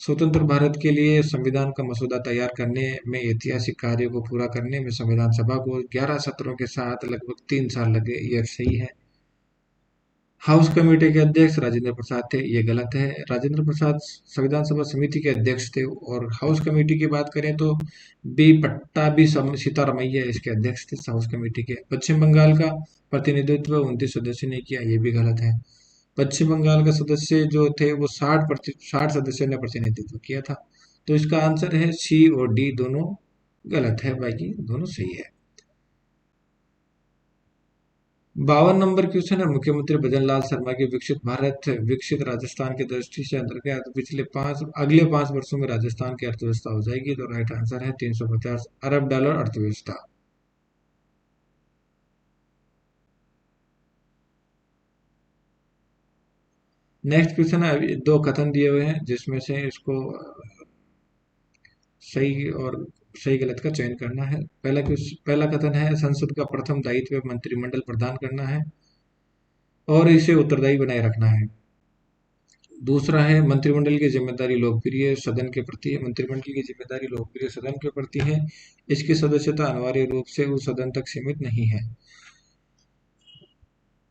स्वतंत्र भारत के लिए संविधान का मसौदा तैयार करने में ऐतिहासिक कार्य को पूरा करने में संविधान सभा को 11 सत्रों के साथ लगभग 3 साल लगे, यह सही है। हाउस कमेटी के अध्यक्ष राजेंद्र प्रसाद थे, ये गलत है। राजेंद्र प्रसाद संविधान सभा समिति के अध्यक्ष थे। और हाउस कमेटी की बात करें तो बी पट्टाभी सीतारामैया इसके अध्यक्ष थे हाउस कमेटी के। पश्चिम बंगाल का प्रतिनिधित्व 29 सदस्य ने किया, ये भी गलत है। पश्चिम बंगाल का सदस्य जो थे वो 60 सदस्यों ने प्रतिनिधित्व किया था। तो इसका आंसर है सी और डी, दोनों गलत है, बाकी दोनों सही है। 52 नंबर क्वेश्चन है, मुख्यमंत्री भजन लाल शर्मा की विकसित भारत विकसित राजस्थान की दृष्टि से अंतर्गत अगले 5 वर्षों में राजस्थान की अर्थव्यवस्था हो जाएगी। तो राइट आंसर है 350 अरब डॉलर अर्थव्यवस्था। नेक्स्ट क्वेश्चन है, अभी दो कथन दिए हुए हैं जिसमें से इसको सही और सही गलत का चयन करना है। पहला कथन है, संसद का प्रथम दायित्व मंत्रिमंडल प्रदान करना है और इसे उत्तरदायी बनाए रखना है। दूसरा है, मंत्रिमंडल की जिम्मेदारी लोकप्रिय सदन के प्रति है। मंत्रिमंडल की जिम्मेदारी लोकप्रिय सदन के प्रति है। इसकी सदस्यता अनिवार्य रूप से उस सदन तक सीमित नहीं है।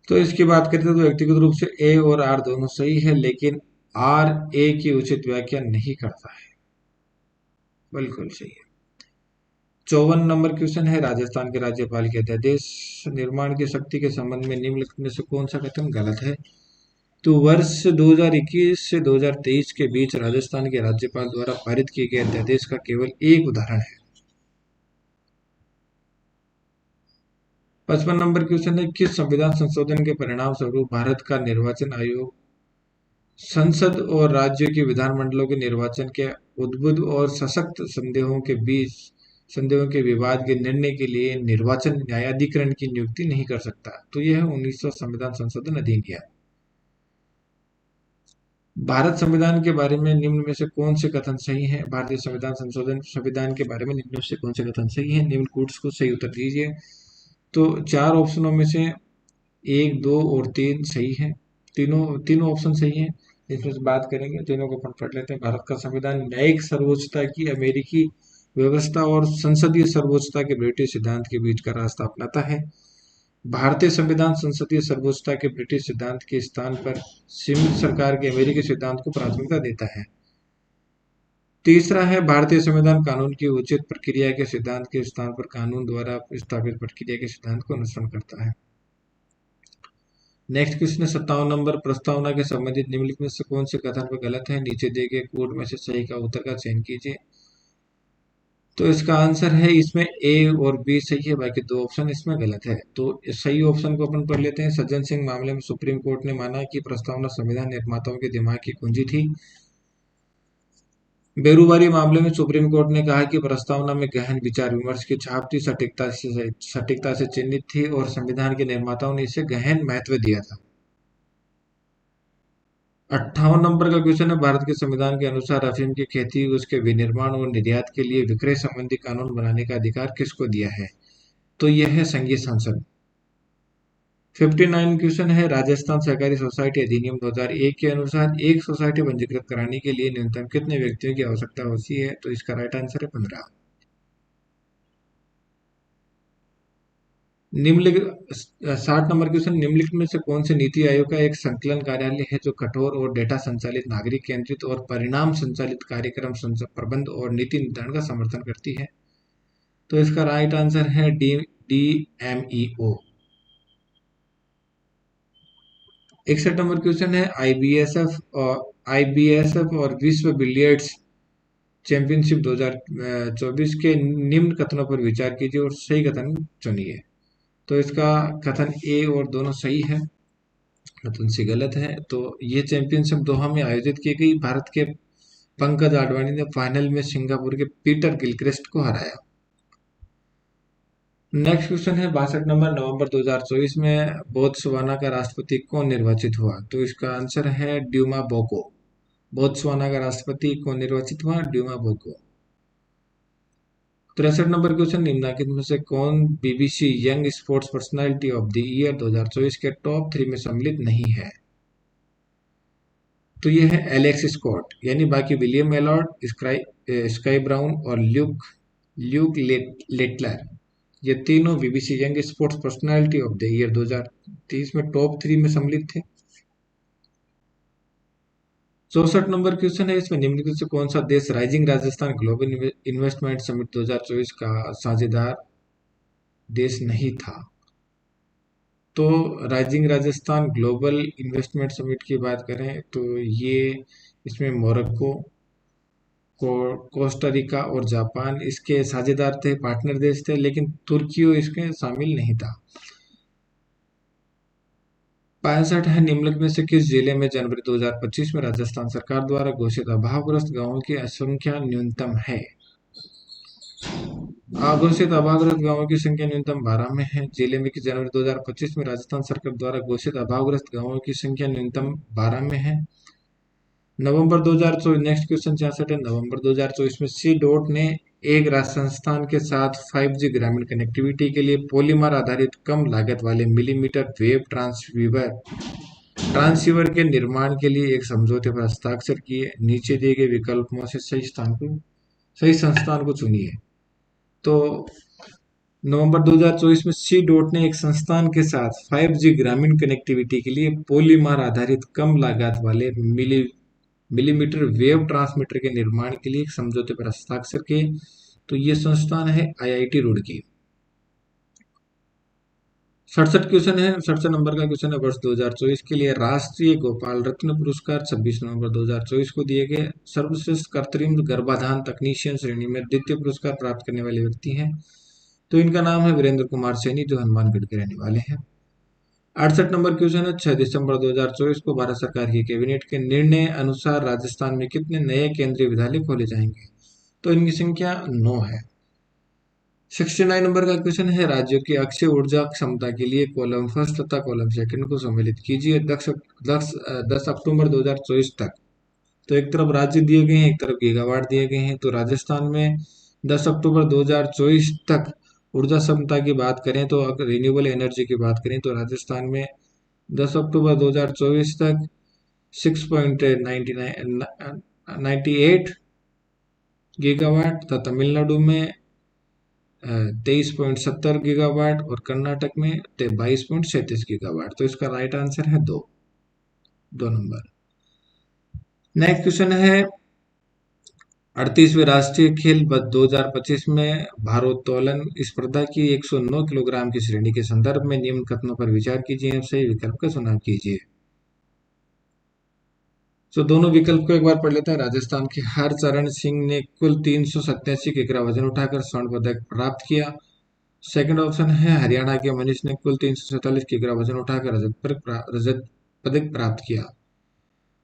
तो इसकी बात करते हैं तो व्यक्तिगत रूप से ए और आर दोनों सही है, लेकिन आर ए की उचित व्याख्या नहीं करता है। बिल्कुल सही है। 54 नंबर क्वेश्चन है, राजस्थान के राज्यपाल के अध्यादेश निर्माण की शक्ति के संबंध में निम्नलिखित में से कौन सा कथन गलत है? तो वर्ष 2021 से 2023 के बीच राजस्थान के राज्यपाल द्वारा पारित किए गए अध्यादेश का केवल एक उदाहरण है। 55 नंबर क्वेश्चन है, किस संविधान संशोधन के परिणाम स्वरूप भारत का निर्वाचन आयोग संसद और राज्यों के विधानमंडलों के निर्वाचन के उद्भुत और सशक्त संदेहों के विवाद के निर्णय के लिए निर्वाचन न्यायाधिकरण की नियुक्ति नहीं कर सकता? तो यह है 1900 संविधान संशोधन अधिनियम। भारत संविधान के बारे में निम्न में से कौन से कथन सही हैं? भारतीय संविधान के बारे में निम्न में से कौन से कथन सही हैं? निम्न कोट्स को सही उत्तर दीजिए। तो 4 ऑप्शनों में से 1, 2 और 3 सही है। तीनों ऑप्शन सही हैं। इसमें से बात करेंगे, तीनों को अपन पढ़ लेते हैं। भारत का संविधान न्यायिक सर्वोच्चता की अमेरिकी व्यवस्था और संसदीय सर्वोच्चता के ब्रिटिश सिद्धांत के बीच का रास्ता अपनाता है। भारतीय संविधान संसदीय सर्वोच्चता के ब्रिटिश सिद्धांत के स्थान पर सीमित सरकार के अमेरिकी सिद्धांत को प्राथमिकता देता है। तीसरा है, भारतीय संविधान कानून की उचित प्रक्रिया के सिद्धांत के स्थान पर कानून द्वारा स्थापित प्रक्रिया के सिद्धांत को अनुसरण करता है। नेक्स्ट क्वेश्चन है 57 नंबर, प्रस्तावना के संबंधित निम्नलिखित में से कौन से कथन पर गलत है? नीचे दिए गए कोड में से सही का उत्तर का चयन कीजिए। तो इसका आंसर है, इसमें ए और बी सही है, बाकी 2 ऑप्शन इसमें गलत है। तो इस सही ऑप्शन को अपन पढ़ लेते हैं। सज्जन सिंह मामले में सुप्रीम कोर्ट ने माना कि प्रस्तावना संविधान निर्माताओं के दिमाग की कुंजी थी। बेरूबारी मामले में सुप्रीम कोर्ट ने कहा कि प्रस्तावना में गहन विचार विमर्श की छाप थी, सटीकता से चिन्हित थी और संविधान के निर्माताओं ने इसे गहन महत्व दिया था। 58 नंबर का क्वेश्चन है, भारत के संविधान के अनुसार अफीम की खेती, उसके विनिर्माण और निर्यात के लिए विक्रय संबंधी कानून बनाने का अधिकार किसको दिया है? तो यह है संघीय संसद। 59 क्वेश्चन है, राजस्थान सहकारी सोसाइटी अधिनियम 2001 के अनुसार एक सोसाइटी पंजीकृत कराने के लिए न्यूनतम कितने व्यक्तियों की आवश्यकता होती है? तो इसका राइट आंसर है 15। निम्नलिखित 60 नंबर क्वेश्चन, निम्नलिखित में से कौन से नीति आयोग का एक संकलन कार्यालय है जो कठोर और डेटा संचालित, नागरिक केंद्रित और परिणाम संचालित कार्यक्रम प्रबंध और नीति निर्धारण का समर्थन करती है? तो इसका राइट आंसर है DMEO। 61 नंबर क्वेश्चन है, IBSF और विश्व बिलियर्ड्स चैंपियनशिप 2024 के निम्न कथनों पर विचार कीजिए और सही कथन चुनिए। तो इसका कथन ए और दोनों सही है, कथन सी गलत है। तो ये चैंपियनशिप दोहा में आयोजित की गई। भारत के पंकज आडवाणी ने फाइनल में सिंगापुर के पीटर गिलक्रिस्ट को हराया। नेक्स्ट क्वेश्चन है 62 नंबर, नवंबर 2024 में बोत्सवाना का राष्ट्रपति कौन निर्वाचित हुआ? तो इसका आंसर है ड्यूमा बोको। बोत्सवाना का राष्ट्रपति कौन निर्वाचित हुआ? Dumas Boko. 63 नंबर क्वेश्चन, निम्नलिखित में से कौन BBC young sports personality of the year 2024 के टॉप 3 में सम्मिलित नहीं है? तो ये है एलेक्स स्कॉट, यानी बाकी विलियम एलॉर्ड, स्काई ब्राउन और ल्यूक लेटलर, ये तीनों BBC young sports personality of the year 2023 में टॉप 3 में सम्मिलित थे। 64 नंबर क्वेश्चन है, इसमें निम्नलिखित से कौन सा देश rising Rajasthan global investment summit 2024 का साझेदार देश नहीं था? तो rising Rajasthan global investment summit की बात करें तो ये इसमें मोरक्को, कोस्टारिका और जापान इसके साझेदार थे, पार्टनर देश थे, लेकिन तुर्की इसके शामिल नहीं था। 65 है, निम्नलिखित में से किस जिले में जनवरी 2025 में राजस्थान सरकार द्वारा घोषित अभावग्रस्त गांवों की संख्या न्यूनतम है? अघोषित अभावग्रस्त गांवों की संख्या न्यूनतम 12 में है। जिले में कि जनवरी 2025 में राजस्थान सरकार द्वारा घोषित अभावग्रस्त गांवों की संख्या न्यूनतम 12 में है। नवंबर 2024, नेक्स्ट क्वेश्चन 66 है, नवंबर 2024 में सी डॉट ने एक राज्य संस्थान के साथ 5G ग्रामीण कनेक्टिविटी के लिए पॉलीमर आधारित कम लागत वाले मिलीमीटर वेव ट्रांसीवर के निर्माण के लिए एक समझौते पर हस्ताक्षर किए। नीचे दिए गए विकल्पों से सही संस्थान को चुनिए। तो नवंबर 2024 में सी डॉट ने एक संस्थान के साथ 5G ग्रामीण कनेक्टिविटी के लिए पॉलीमर आधारित कम लागत वाले मिलीमीटर वेव ट्रांसमीटर के निर्माण के लिए एक समझौते पर हस्ताक्षर किए। तो ये संस्थान है IIT रुड़की। 67 क्वेश्चन है, 67 नंबर का क्वेश्चन है, वर्ष 2024 के लिए राष्ट्रीय गोपाल रत्न पुरस्कार 26 नवंबर 2024 को दिए गए सर्वश्रेष्ठ कृत्रिम गर्भाधान तकनीशियन श्रेणी में द्वितीय पुरस्कार प्राप्त करने वाले व्यक्ति हैं। तो इनका नाम है वीरेंद्र कुमार सैनी, जो हनुमानगढ़ के रहने वाले हैं। 68 नंबर क्वेश्चन है, 6 दिसंबर 2024 को भारत सरकार की कैबिनेट के निर्णय अनुसार राजस्थान में कितने नए केंद्रीय विद्यालय खोले जाएंगे? तो इनकी संख्या 9 है। 69 नंबर का क्वेश्चन है, राज्यों की अक्षय ऊर्जा क्षमता के लिए कॉलम फर्स्ट तथा कॉलम सेकंड को सम्मिलित कीजिए 10 अक्टूबर 2024 तक। तो एक तरफ राज्य दिए गए हैं, एक तरफ गीगावाट दिए गए हैं। तो राजस्थान में 10 अक्टूबर 2024 तक ऊर्जा क्षमता की बात करें तो अगर रिन्यूएबल एनर्जी की बात करें तो राजस्थान में 10 अक्टूबर 2024 तक 6.98 गीगावाट तथा तमिलनाडु में 23.70 गीगावाट और कर्नाटक में 22.37 गीगावाट। तो इसका राइट आंसर है दो नंबर। नेक्स्ट क्वेश्चन है, 38वें राष्ट्रीय खेल 2025 में भारोत्तोलन स्पर्धा की 109 किलोग्राम की श्रेणी के संदर्भ में निम्न कथनों पर विचार कीजिए, सही विकल्प का चुनाव कीजिए। तो दोनों विकल्प को एक बार पढ़ लेते हैं। राजस्थान के हरचरण सिंह ने कुल 387 किग्रा वजन उठाकर स्वर्ण पदक प्राप्त किया। सेकंड ऑप्शन है, हरियाणा के मनीष ने कुल 347 किग्रा वजन उठाकर रजत पदक प्राप्त किया।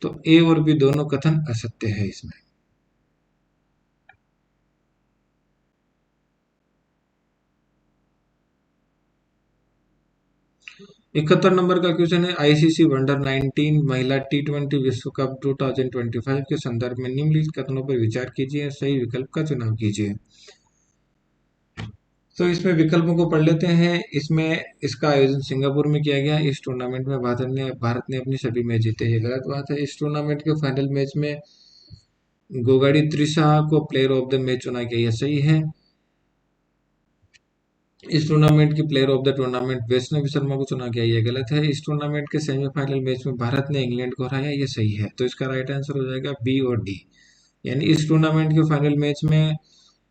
तो ए और बी दोनों कथन असत्य है इसमें। इकहत्तर नंबर का क्वेश्चन है, ICC वंडर 19 महिला T20 विश्व कप 2025 के संदर्भ में निम्नलिखित कथनों पर विचार कीजिए, सही विकल्प का चुनाव कीजिए। तो इसमें विकल्पों को पढ़ लेते हैं। इसमें इसका आयोजन सिंगापुर में किया गया। इस टूर्नामेंट में भारत ने अपनी सभी मैच जीते, ये गलत बात है। इस टूर्नामेंट के फाइनल मैच में गोगाड़ी त्रिशा को प्लेयर ऑफ द मैच चुना गया, यह सही है। इस टूर्नामेंट की player of the tournament Vaishnavi Sharma को चुना गया, यह गलत है। इस टूर्नामेंट के सेमीफाइनल मैच में भारत ने इंग्लैंड को हराया, यह सही है। तो इसका राइट आंसर हो जाएगा बी और डी। यानी इस टूर्नामेंट के फाइनल मैच में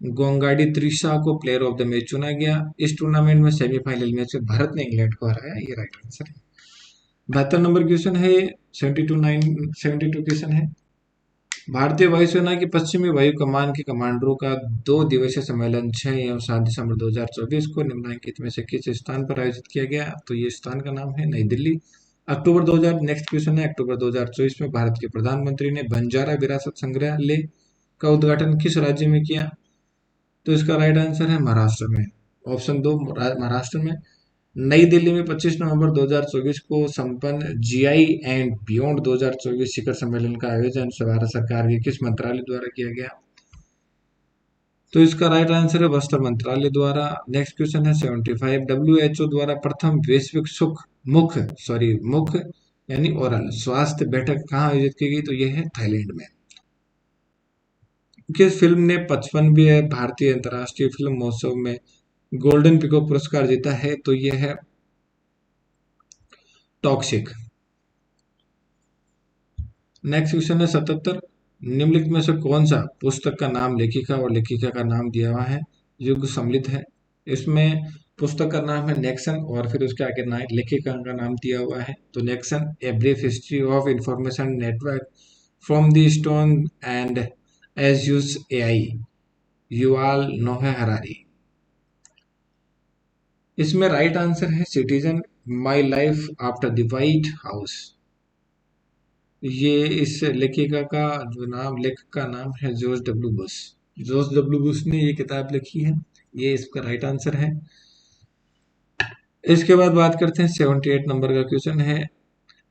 गोंगाडी त्रिशा को प्लेयर ऑफ द मैच चुना गया। इस टूर्नामेंट में सेमीफाइनल मैच में भारत ने इंग्लैंड को हराया, ये राइट आंसर है। 72 नंबर क्वेश्चन है, 72 क्वेश्चन है। भारतीय वायुसेना की पश्चिमी वायु कमान के कमांडरों का 2 दिवसीय सम्मेलन 6 एवं 7 दिसंबर 2024 को निम्नलिखित में से किस स्थान पर आयोजित किया गया? तो ये स्थान का नाम है नई दिल्ली। नेक्स्ट क्वेश्चन है, अक्टूबर 2024 में भारत के प्रधानमंत्री ने बंजारा विरासत संग्रहालय का उद्घाटन किस राज्य में किया? तो इसका राइट आंसर है महाराष्ट्र में, ऑप्शन 2 महाराष्ट्र में। नई दिल्ली में 25 नवंबर 2024 को संपन्न GI एंड बियॉन्ड 2024 शिखर सम्मेलन का आयोजन भारत सरकार के किस मंत्रालय द्वारा किया गया? तो इसका राइट आंसर है वस्त्र मंत्रालय द्वारा। नेक्स्ट क्वेश्चन है 75, WHO द्वारा प्रथम वैश्विक मुख यानी ओरल स्वास्थ्य बैठक कहाँ आयोजित की गई? तो यह है थाईलैंड में। किस फिल्म ने 55वें भारतीय अंतर्राष्ट्रीय फिल्म महोत्सव में गोल्डन पिकॉक पुरस्कार जीता है? तो यह है टॉक्सिक। नेक्स्ट क्वेश्चन है 77। निम्नलिखित में से कौन सा पुस्तक का नाम लेखिका और लेखिका का नाम दिया हुआ है युग सम्मिलित है? इसमें पुस्तक का नाम है नेक्सन और फिर उसके आगे लेखिका का नाम दिया हुआ है। तो Nexus a brief history of information network from the stone and age use AI, Yuval Noah Harari. इसमें राइट आंसर है citizen my life after the White House. ये इस लेखिका का जो नाम लेखक का नाम है George W Bush. George W Bush ने ये किताब लिखी है। ये इसका राइट आंसर है। इसके बाद बात करते हैं 78 नंबर का क्वेश्चन है।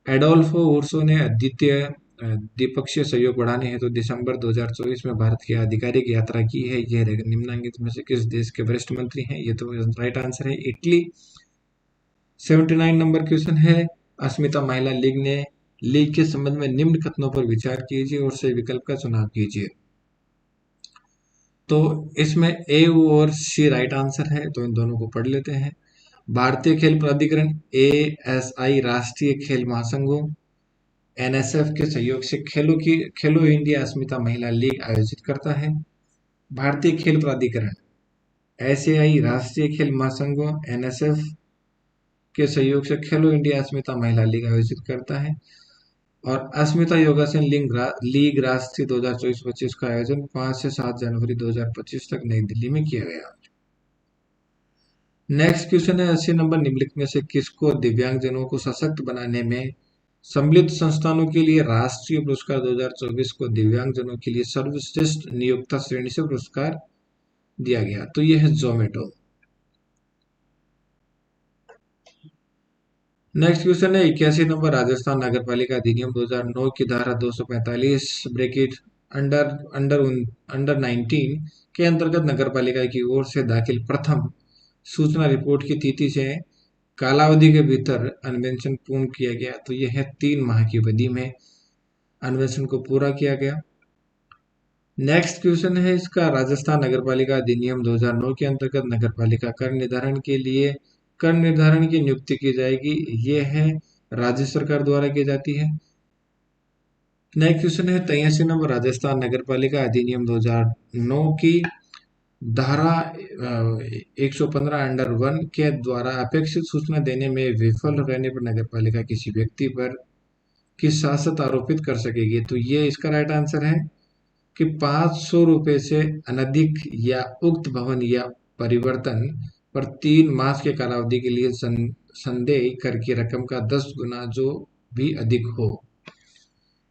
एडोल्फो उर्सो ने अद्वितीय द्विपक्षीय सहयोग बढ़ाने हेतु दिसंबर 2024 में भारत की आधिकारिक यात्रा की है। यह निम्नलिखित में से किस देश के वरिष्ठ मंत्री हैं? ये तो राइट आंसर है इटली। 79 नंबर क्वेश्चन है। अस्मिता महिला लीग ने लीग के संबंध में निम्न कथनों पर विचार कीजिए और सही विकल्प का चुनाव कीजिए। तो इसमें ए और सी राइट आंसर है, तो इन दोनों को पढ़ लेते हैं। भारतीय खेल प्राधिकरण ASI राष्ट्रीय खेल महासंघों NSF के सहयोग से खेलो इंडिया अस्मिता महिला लीग आयोजित करता है। भारतीय खेल प्राधिकरण SAI राष्ट्रीय खेल महासंघों NSF के सहयोग से खेलो इंडिया अस्मिता महिला लीग आयोजित करता है। और अस्मिता योगासन लीग राष्ट्रीय 2024-25 का आयोजन 5 से 7 जनवरी 2025 तक नई दिल्ली में किया गया। नेक्स्ट क्वेश्चन है 80 नंबर। निम्नलिखित में से किसको दिव्यांगजनों को सशक्त बनाने में सम्मिलित संस्थानों के लिए राष्ट्रीय पुरस्कार 2024 को दिव्यांगजनों के लिए सर्वश्रेष्ठ नियोक्ता श्रेणी से पुरस्कार दिया गया? तो यह है जोमेटो। नेक्स्ट क्वेश्चन है 81 नंबर। राजस्थान नगरपालिका अधिनियम 2009 की धारा 245 ब्रैकेट अंडर अंडर अंडर 19 के अंतर्गत नगरपालिका की ओर से दाखिल प्रथम सूचना रिपोर्ट की तिथि से कालावधि के भीतर अन्वेषण पूर्ण किया गया। तो यह है 3 माह की अवधि में अन्वेषण को पूरा किया गया। नेक्स्ट क्वेश्चन है इसका। राजस्थान नगरपालिका अधिनियम 2009 के अंतर्गत नगरपालिका कर निर्धारण के लिए कर निर्धारण की नियुक्ति की जाएगी। ये है राज्य सरकार द्वारा की जाती है। नेक्स्ट क्वेश्चन है 83 नंबर। राजस्थान नगरपालिका अधिनियम 2009 की धारा 115 अंडर 1 के द्वारा अपेक्षित सूचना देने में विफल रहने पर नगरपालिका किसी व्यक्ति पर किस शासक आरोपित कर सकेगी? तो ये इसका राइट आंसर है कि 500 रुपए से अनधिक या उक्त भवन या परिवर्तन पर 3 मास के कालावधि के लिए संदेह कर की रकम का 10 गुना जो भी अधिक हो।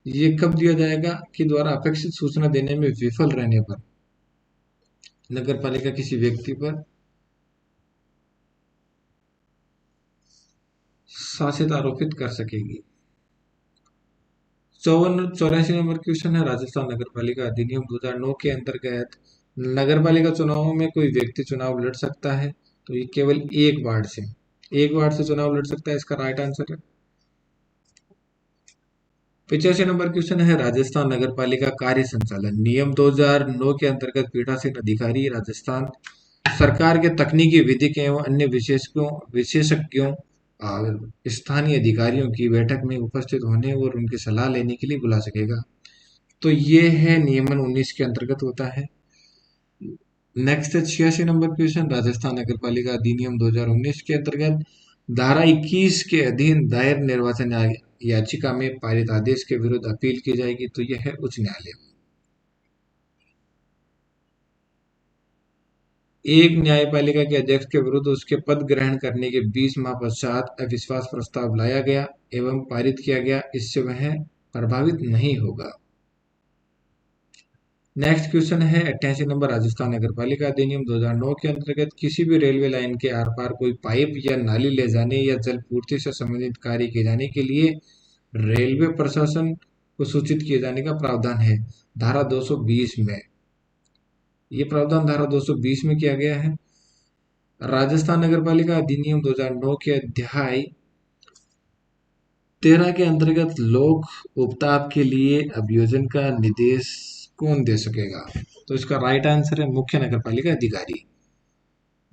ये कब दिया जाएगा? कि द्वारा अपेक्षित सूचना देने में विफल रहने पर नगरपालिका किसी व्यक्ति पर शासित आरोपित कर सकेगी। 84 नंबर क्वेश्चन है। राजस्थान नगरपालिका अधिनियम 2009 के अंतर्गत नगरपालिका चुनावों में कोई व्यक्ति चुनाव लड़ सकता है? तो ये केवल एक वार्ड से चुनाव लड़ सकता है। इसका राइट आंसर है। 85 नंबर क्वेश्चन है। राजस्थान नगरपालिका कार्य संचालन नियम 2009 के अंतर्गत पीठासीन अधिकारी राजस्थान सरकार के तकनीकी विधिक एवं अन्य विशेषज्ञों और स्थानीय अधिकारियों की बैठक में उपस्थित होने और उनकी सलाह लेने के लिए बुला सकेगा। तो ये है नियमन 19 के अंतर्गत होता है। नेक्स्ट है 86 नंबर क्वेश्चन। राजस्थान नगरपालिका अधिनियम 2019 के अंतर्गत धारा 21 के अधीन दायर निर्वाचन याचिका में पारित आदेश के विरुद्ध अपील की जाएगी। तो यह है उच्च न्यायालय। एक न्यायपालिका के अध्यक्ष के विरुद्ध उसके पद ग्रहण करने के 20 माह पश्चात अविश्वास प्रस्ताव लाया गया एवं पारित किया गया, इससे वह प्रभावित नहीं होगा। नेक्स्ट क्वेश्चन है 88 नंबर। राजस्थान नगरपालिका अधिनियम 2009 के अंतर्गत किसी भी रेलवे लाइन के आर पार कोई पाइप या नाली ले जाने या जल पूर्ति से संबंधित कार्य किए जाने के लिए रेलवे प्रशासन को सूचित किए जाने का प्रावधान है धारा 220 में। ये प्रावधान धारा 220 में किया गया है। राजस्थान नगरपालिका अधिनियम 2009 के अध्याय 13 के अंतर्गत लोक उपताप के लिए अभियोजन का निर्देश कौन दे सकेगा? तो इसका राइट आंसर है मुख्य नगरपालिका अधिकारी।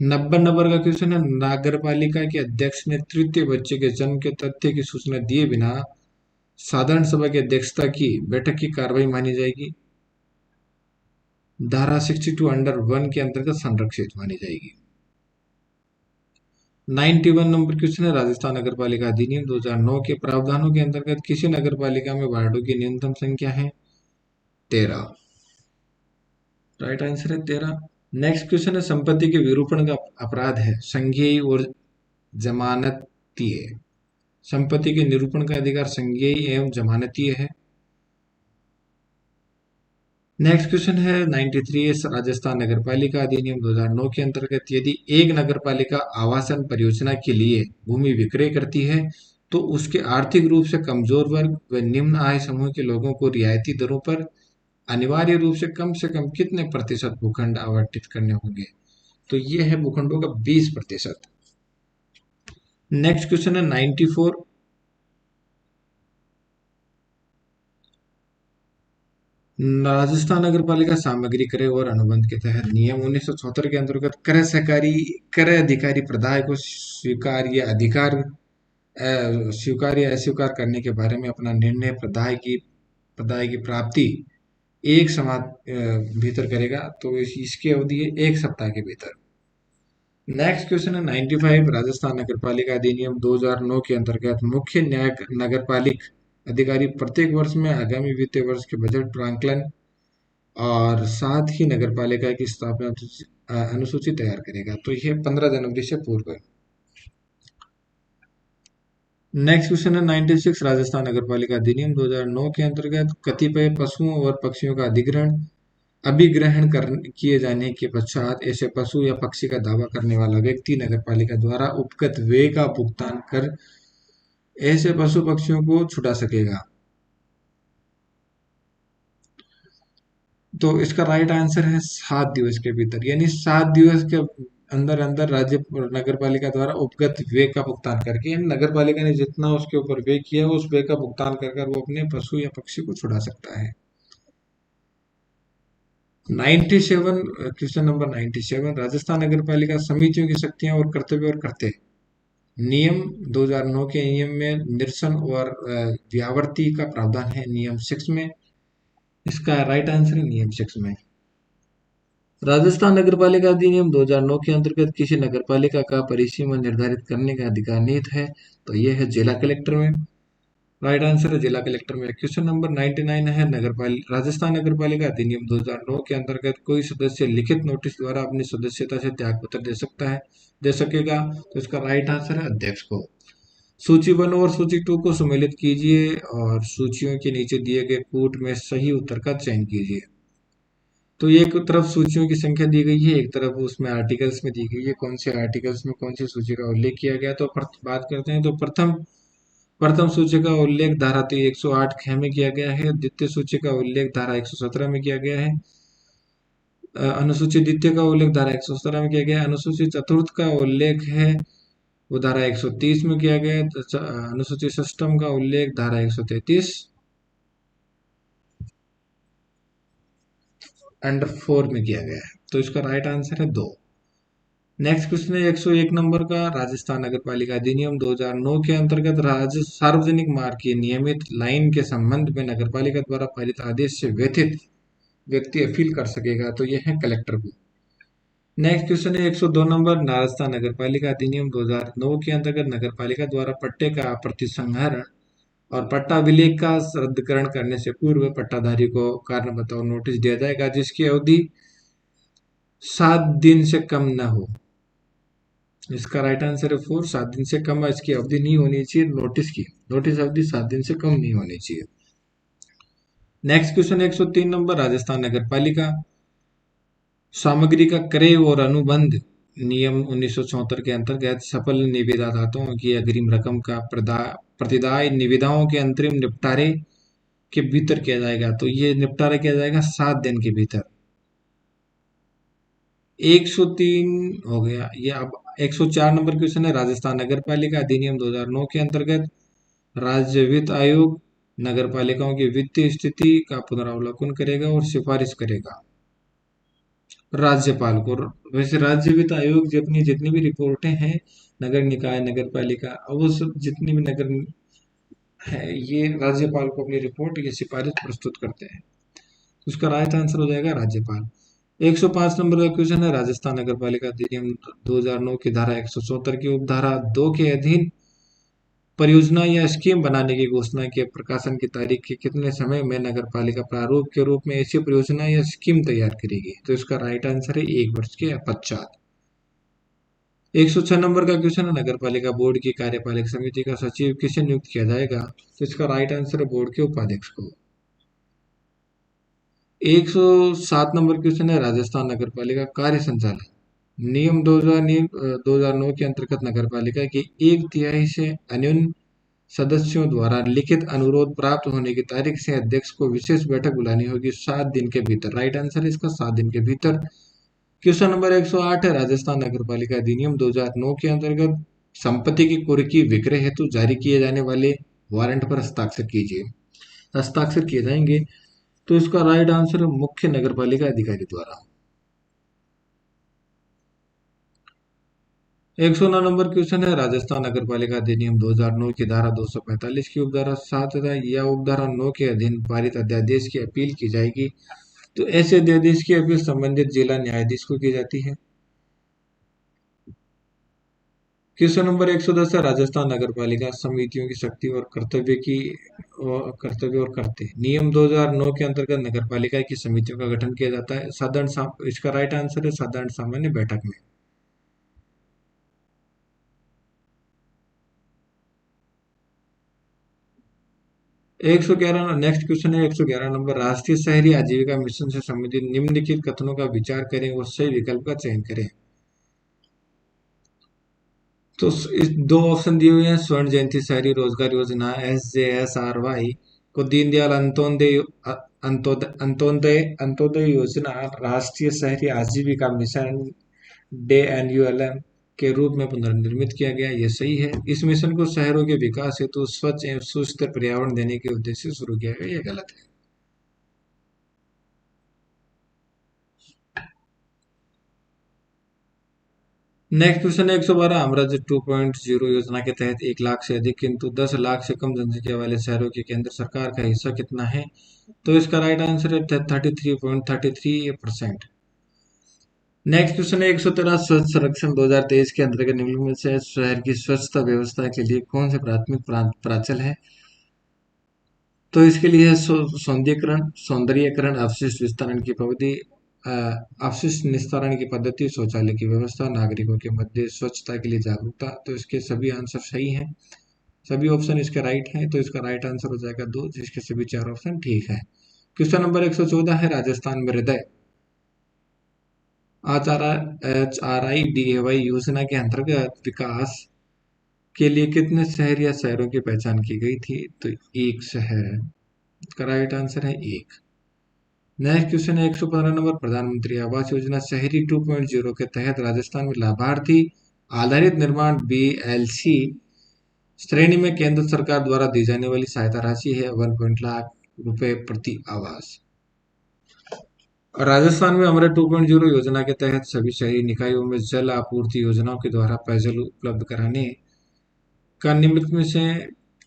90 नंबर का क्वेश्चन है। नगरपालिका के अध्यक्ष ने तृतीय बच्चे के जन्म के तथ्य की सूचना दिए बिना साधारण सभा की अध्यक्षता की बैठक की कार्रवाई मानी जाएगी। धारा 62 अंडर 1 के अंतर्गत संरक्षित मानी जाएगी। 91 नंबर क्वेश्चन है, राजस्थान नगर पालिका अधिनियम 2009 के प्रावधानों के अंतर्गत किसी नगर पालिका में वार्डों की न्यूनतम संख्या है 13। राइट आंसर है 13। नेक्स्ट क्वेश्चन है, संपत्ति के विरूपण का अपराध है संज्ञेय और जमानतीय। संपत्ति के निरूपण का अधिकार संज्ञेय एवं जमानतीय है। नेक्स्ट क्वेश्चन है 93, राजस्थान नगरपालिका अधिनियम 2009 के अंतर्गत यदि एक नगरपालिका आवासन परियोजना के लिए भूमि विक्रय करती है तो उसके आर्थिक रूप से कमजोर वर्ग व निम्न आय समूह के लोगों को रियायती दरों पर अनिवार्य रूप से कम कितने प्रतिशत भूखंड आवंटित करने होंगे? तो ये है भूखंडों का 20%। नेक्स्ट क्वेश्चन है 94, राजस्थान नगर पालिका सामग्री क्रय और अनुबंध के तहत नियम 1974 के अंतर्गत क्रय अधिकारी प्रदाय को स्वीकार या अस्वीकार करने के बारे में अपना निर्णय प्रदाय की प्राप्ति एक सप्ताह भीतर करेगा। तो इसकी अवधि है 1 सप्ताह के भीतर। नेक्स्ट क्वेश्चन है 95, राजस्थान नगर पालिका अधिनियम 2009 के अंतर्गत मुख्य न्यायिक नगरपालिक अधिकारी प्रत्येक वर्ष में आगामी वित्तीय वर्ष के बजट प्रांकलन और साथ ही नगरपालिका की स्थापना अनुसूची तैयार करेगा। तो यह 15 जनवरी से पूर्व है। नेक्स्ट क्वेश्चन है 96, राजस्थान नगरपालिका अधिनियम 2009 के अंतर्गत कतिपय पशुओं और पक्षियों का अभिग्रहण किए जाने के पश्चात ऐसे पशु या पक्षी का दावा करने वाला व्यक्ति नगरपालिका द्वारा उपगत व्यय का भुगतान कर ऐसे पशु पक्षियों को छुड़ा सकेगा। तो इसका राइट आंसर है 7 दिवस के भीतर, यानी 7 दिवस के अंदर अंदर राज्य नगर पालिका द्वारा उपगत व्यय का भुगतान करके, यानी नगर पालिका ने जितना उसके ऊपर व्यय किया उस व्यय का भुगतान कर वो अपने पशु या पक्षी को छुड़ा सकता है। 97, क्वेश्चन नंबर 97, राजस्थान नगर पालिका समितियों की शक्तियां और कर्तव्य और कर्तव्य नियम 2009 के नियम में निरसन और व्यावर्ती का प्रावधान है नियम 6 में। इसका राइट आंसर है नियम 6 में। राजस्थान नगरपालिका अधिनियम 2009 के अंतर्गत किसी नगरपालिका का परिसीमा निर्धारित करने का अधिकार निहित है। तो यह है जिला कलेक्टर में। राइट आंसर है जिला कलेक्टर में। क्वेश्चन नंबर 99 है, राजस्थान नगरपालिका अधिनियम 2009 के अंतर्गत कोई सदस्य लिखित नोटिस द्वारा अपनी सदस्यता से त्याग पत्र दे सकेगा। तो इसका राइट आंसर है अध्यक्ष को। सूची 1 और सूची 2 को सम्मिलित कीजिए और सूचियों के नीचे दिए गए कूट में सही उत्तर का चयन कीजिए। तो एक तरफ सूचियों की संख्या दी गई है, एक तरफ उसमें आर्टिकल्स में दी गई है कौन से आर्टिकल्स में कौन सी सूची का उल्लेख किया गया। तो बात करते हैं। तो प्रथम सूची का उल्लेख धारा 108 ख में किया गया है। द्वितीय सूची का उल्लेख धारा 117 में किया गया है। अनुसूची द्वितीय का उल्लेख धारा 117 में किया गया है। अनुसूची चतुर्थ का उल्लेख है वो धारा 130 में किया गया है। अनुसूची षष्टम का उल्लेख धारा 133 अंडर 4 में किया गया है। तो इसका राइट आंसर है 2। नेक्स्ट क्वेश्चन है 101 नंबर का, राजस्थान नगर पालिका अधिनियम 2009 के अंतर्गत राज्य सार्वजनिक मार्ग की नियमित लाइन के संबंध में नगर पालिका द्वारा पारित आदेश से व्यथित व्यक्ति अपील कर सकेगा। तो यह है कलेक्टर को। नेक्स्ट क्वेश्चन है 102 नंबर, राजस्थान नगर पालिका अधिनियम 2009 के अंतर्गत नगर पालिका द्वारा पट्टे का प्रतिसंहरण और पट्टा विलेख का रद्दकरण करने से पूर्व पट्टाधारी को कारण बताओ नोटिस दिया जाएगा जिसकी अवधि 7 दिन से कम न हो। इसका राइट आंसर है 4। 7 दिन से कम इसकी अवधि नहीं होनी चाहिए नोटिस अवधि 7 दिन से कम नहीं होनी चाहिए। नेक्स्ट क्वेश्चन 103 नंबर, राजस्थान नगर पालिका सामग्री का क्रय और अनुबंध नियम 1974 के अंतर्गत सफल निविदाताओं की अग्रिम रकम का प्रतिदाय निविदाओं के अंतरिम निपटारे के भीतर किया जाएगा। तो ये निपटारा किया जाएगा 7 दिन के भीतर। 103 हो गया ये। अब 104 नंबर क्वेश्चन है, राजस्थान नगर पालिका अधिनियम 2009 के अंतर्गत राज्य वित्त आयोग नगर पालिकाओं की वित्तीय स्थिति का पुनरावलोकन करेगा और सिफारिश करेगा राज्यपाल को। वैसे राज्य वित्त आयोग अपनी जितनी भी रिपोर्टें हैं नगर निकाय नगर पालिका वो सब जितनी भी है, ये राज्यपाल को अपनी रिपोर्ट ये सिफारिश प्रस्तुत करते हैं। उसका राइट आंसर हो जाएगा राज्यपाल। 105 नंबर का क्वेश्चन है, राजस्थान नगर पालिका अधिनियम 2009 की धारा 170 की उपधारा 2 के अधीन परियोजना या स्कीम बनाने की घोषणा के प्रकाशन की तारीख के कितने समय में नगर पालिका प्रारूप के रूप में ऐसी परियोजना या स्कीम तैयार करेगी? तो इसका राइट आंसर है 1 वर्ष के पश्चात। 106 नंबर का क्वेश्चन है, नगर पालिका बोर्ड की कार्यपालक समिति का सचिव किसे नियुक्त किया जाएगा? तो इसका राइट आंसर है बोर्ड के उपाध्यक्ष को। 107 नंबर क्वेश्चन है, राजस्थान नगर पालिका कार्य संचालन नियम 2009 के अंतर्गत नगर पालिका की 1/3 से अन्यून सदस्यों द्वारा लिखित अनुरोध प्राप्त होने की तारीख से अध्यक्ष को विशेष बैठक बुलानी होगी 7 दिन के भीतर। राइट आंसर है इसका 7 दिन के भीतर। क्वेश्चन नंबर 108 है, राजस्थान नगर पालिका अधिनियम 2009 के अंतर्गत संपत्ति की कुर्की विक्रय हेतु जारी किए जाने वाले वारंट पर हस्ताक्षर कीजिए। हस्ताक्षर किए जाएंगे, तो इसका राइट आंसर है मुख्य नगर पालिका अधिकारी द्वारा। 109 नंबर क्वेश्चन है, राजस्थान नगर पालिका अधिनियम 2009 की धारा 245 की उपधारा 7 या उपधारा 9 के अधीन पारित अध्यादेश की अपील की जाएगी। तो ऐसे अध्यादेश की अपील संबंधित जिला न्यायाधीश को की जाती है। क्वेश्चन नंबर 110 है, राजस्थान नगर पालिका समितियों की शक्ति और कर्तव्य और करते नियम 2009 के अंतर्गत नगर पालिका की समितियों का गठन किया जाता है इसका राइट आंसर है साधारण सामान्य बैठक में। 111 नेक्स्ट क्वेश्चन है, 111 नंबर, राष्ट्रीय शहरी आजीविका मिशन से संबंधित निम्नलिखित कथनों का विचार करें और सही विकल्प का चयन करें। तो इस दो ऑप्शन दिए हुए हैं, स्वर्ण जयंती शहरी रोजगार योजना SJSRY को दीनदयाल अंत्योदय अंत्योदय योजना राष्ट्रीय शहरी आजीविका मिशन DNULM के रूप में पुनर्निर्मित किया गया। यह सही है। इस मिशन को शहरों के विकास हेतु स्वच्छ एवं सुस्थिर पर्यावरण देने के उद्देश्य से शुरू किया गया। यह गलत है। नेक्स्ट क्वेश्चन है 112, अमृत 2.0 योजना के तहत 1 लाख से अधिक किंतु 10 लाख से कम जनसंख्या वाले शहरों की केंद्र सरकार का हिस्सा कितना है? तो इसका राइट आंसर है 33.33%। नेक्स्ट क्वेश्चन है 113, स्वच्छ सर्वेक्षण 2023 के अंतर्गत निम्नलिखित में से शहर की स्वच्छता व्यवस्था के लिए कौन से प्राथमिक प्राचल है? तो इसके लिए है सौंदर्यीकरण, अवशिष्ट विस्तारण की पद्धति, अपशिष्ट निस्तारण की पद्धति, शौचालय की व्यवस्था, नागरिकों के मध्य स्वच्छता के लिए जागरूकता। तो इसके सभी आंसर सही हैं, सभी ऑप्शन इसके राइट हैं। तो इसका राइट आंसर हो जाएगा 2, जिसके सभी 4 ऑप्शन ठीक है। क्वेश्चन नंबर 114 है, राजस्थान में हृदय HRI योजना के अंतर्गत विकास के लिए कितने शहर या शहरों की पहचान की गई थी? तो 1 शहर, इसका राइट आंसर है 1। नेक्स्ट क्वेश्चन है 115 नंबर, प्रधानमंत्री आवास योजना शहरी 2.0 के तहत राजस्थान में लाभार्थी आधारित निर्माण BLC श्रेणी में केंद्र सरकार द्वारा दी जाने वाली सहायता राशि है 1 लाख रुपए प्रति आवास। राजस्थान में अमृत 2.0 योजना के तहत सभी शहरी निकायों में जल आपूर्ति योजनाओं के द्वारा पेयजल उपलब्ध कराने का निम्नलिखित में से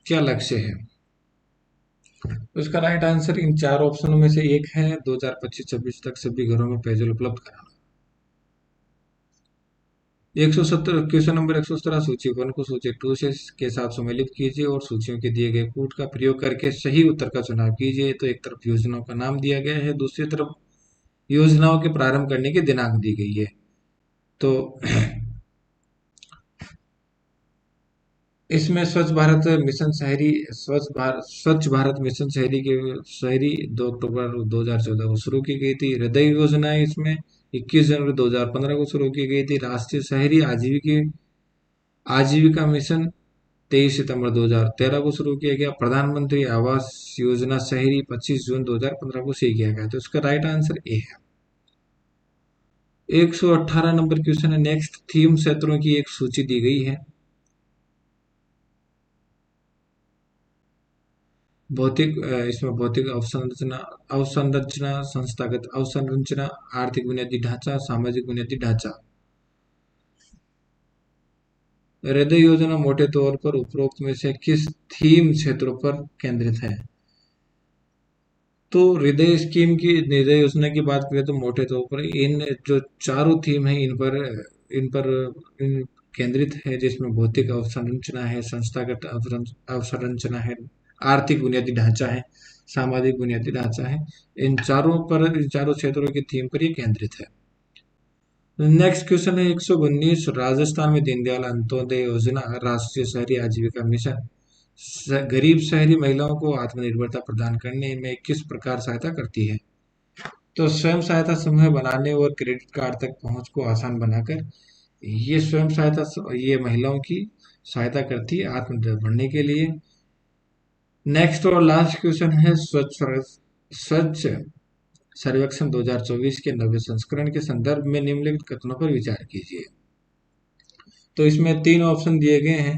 क्या लक्ष्य है? तो इसका राइट आंसर इन 4 ऑप्शनों में से एक है, 2025-26 तक सभी घरों में पेयजल उपलब्ध कराना। 170 क्वेश्चन नंबर 117, सूची 1 को सूची 2 से के साथ सम्मिलित कीजिए और सूचियों के दिए गए कूट का प्रयोग करके सही उत्तर का चुनाव कीजिए। तो एक तरफ योजनाओं का नाम दिया गया है, दूसरी तरफ योजनाओं के प्रारंभ करने की दिनांक दी गई है। तो इसमें स्वच्छ भारत मिशन शहरी के शहरी 2 अक्टूबर 2014 को शुरू की गई थी। हृदय योजना इसमें 21 जनवरी 2015 को शुरू की गई थी। राष्ट्रीय शहरी आजीविका मिशन 23 सितंबर 2013 को शुरू किया गया। प्रधानमंत्री आवास योजना शहरी 25 जून 2015 को शुरू किया गया। तो इसका राइट आंसर ए है। 118 नंबर क्वेश्चन है, नेक्स्ट थीम क्षेत्रों की एक सूची दी गई है। इसमें भौतिक अवसंरचना, संस्थागत अवसंरचना, आर्थिक बुनियादी ढांचा, सामाजिक बुनियादी ढांचा। हृदय योजना मोटे तौर पर उपरोक्त में से किस थीम क्षेत्रों पर केंद्रित है? तो हृदय योजना की बात करें तो मोटे तौर पर इन जो चारों थीम है इन पर इन केंद्रित है, जिसमें भौतिक अवसंरचना है, संस्थागत अवसंरचना है, आर्थिक बुनियादी ढांचा है, सामाजिक बुनियादी ढांचा है। इन चारों क्षेत्रों की थीम पर ये केंद्रित है। नेक्स्ट क्वेश्चन है 119। राजस्थान में दीनदयाल अंत्योदय योजना राष्ट्रीय शहरी आजीविका मिशन गरीब शहरी महिलाओं को आत्मनिर्भरता प्रदान करने में किस प्रकार सहायता करती है? तो स्वयं सहायता समूह बनाने और क्रेडिट कार्ड तक पहुंच को आसान बनाकर ये महिलाओं की सहायता करती है आत्मनिर्भर बनने के लिए। नेक्स्ट और लास्ट क्वेश्चन है स्वच्छ सर्वेक्षण 2024 के नवे संस्करण के संदर्भ में निम्नलिखित कथनों पर विचार कीजिए। तो इसमें तीन ऑप्शन दिए गए हैं।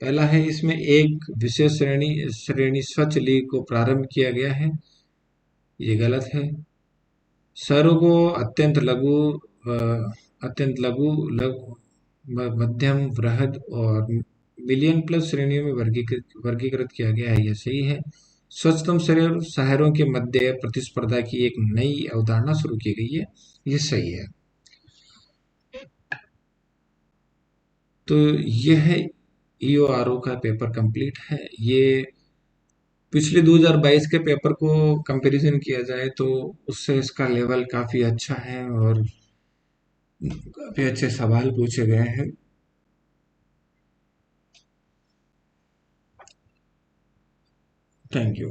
पहला है, इसमें एक विशेष श्रेणी स्वच्छ लीग को प्रारंभ किया गया है, ये गलत है। शहरों को अ, मध्यम, वृहद और मिलियन प्लस श्रेणियों में वर्गीकृत किया गया है, यह सही है। स्वच्छतम शहरों के मध्य प्रतिस्पर्धा की एक नई अवधारणा शुरू की गई है, ये सही है। तो यह है ईओआरओ का पेपर कंप्लीट है। ये पिछले 2022 के पेपर को कंपैरिजन किया जाए तो उससे इसका लेवल काफी अच्छा है और काफी अच्छे सवाल पूछे गए हैं। Thank you.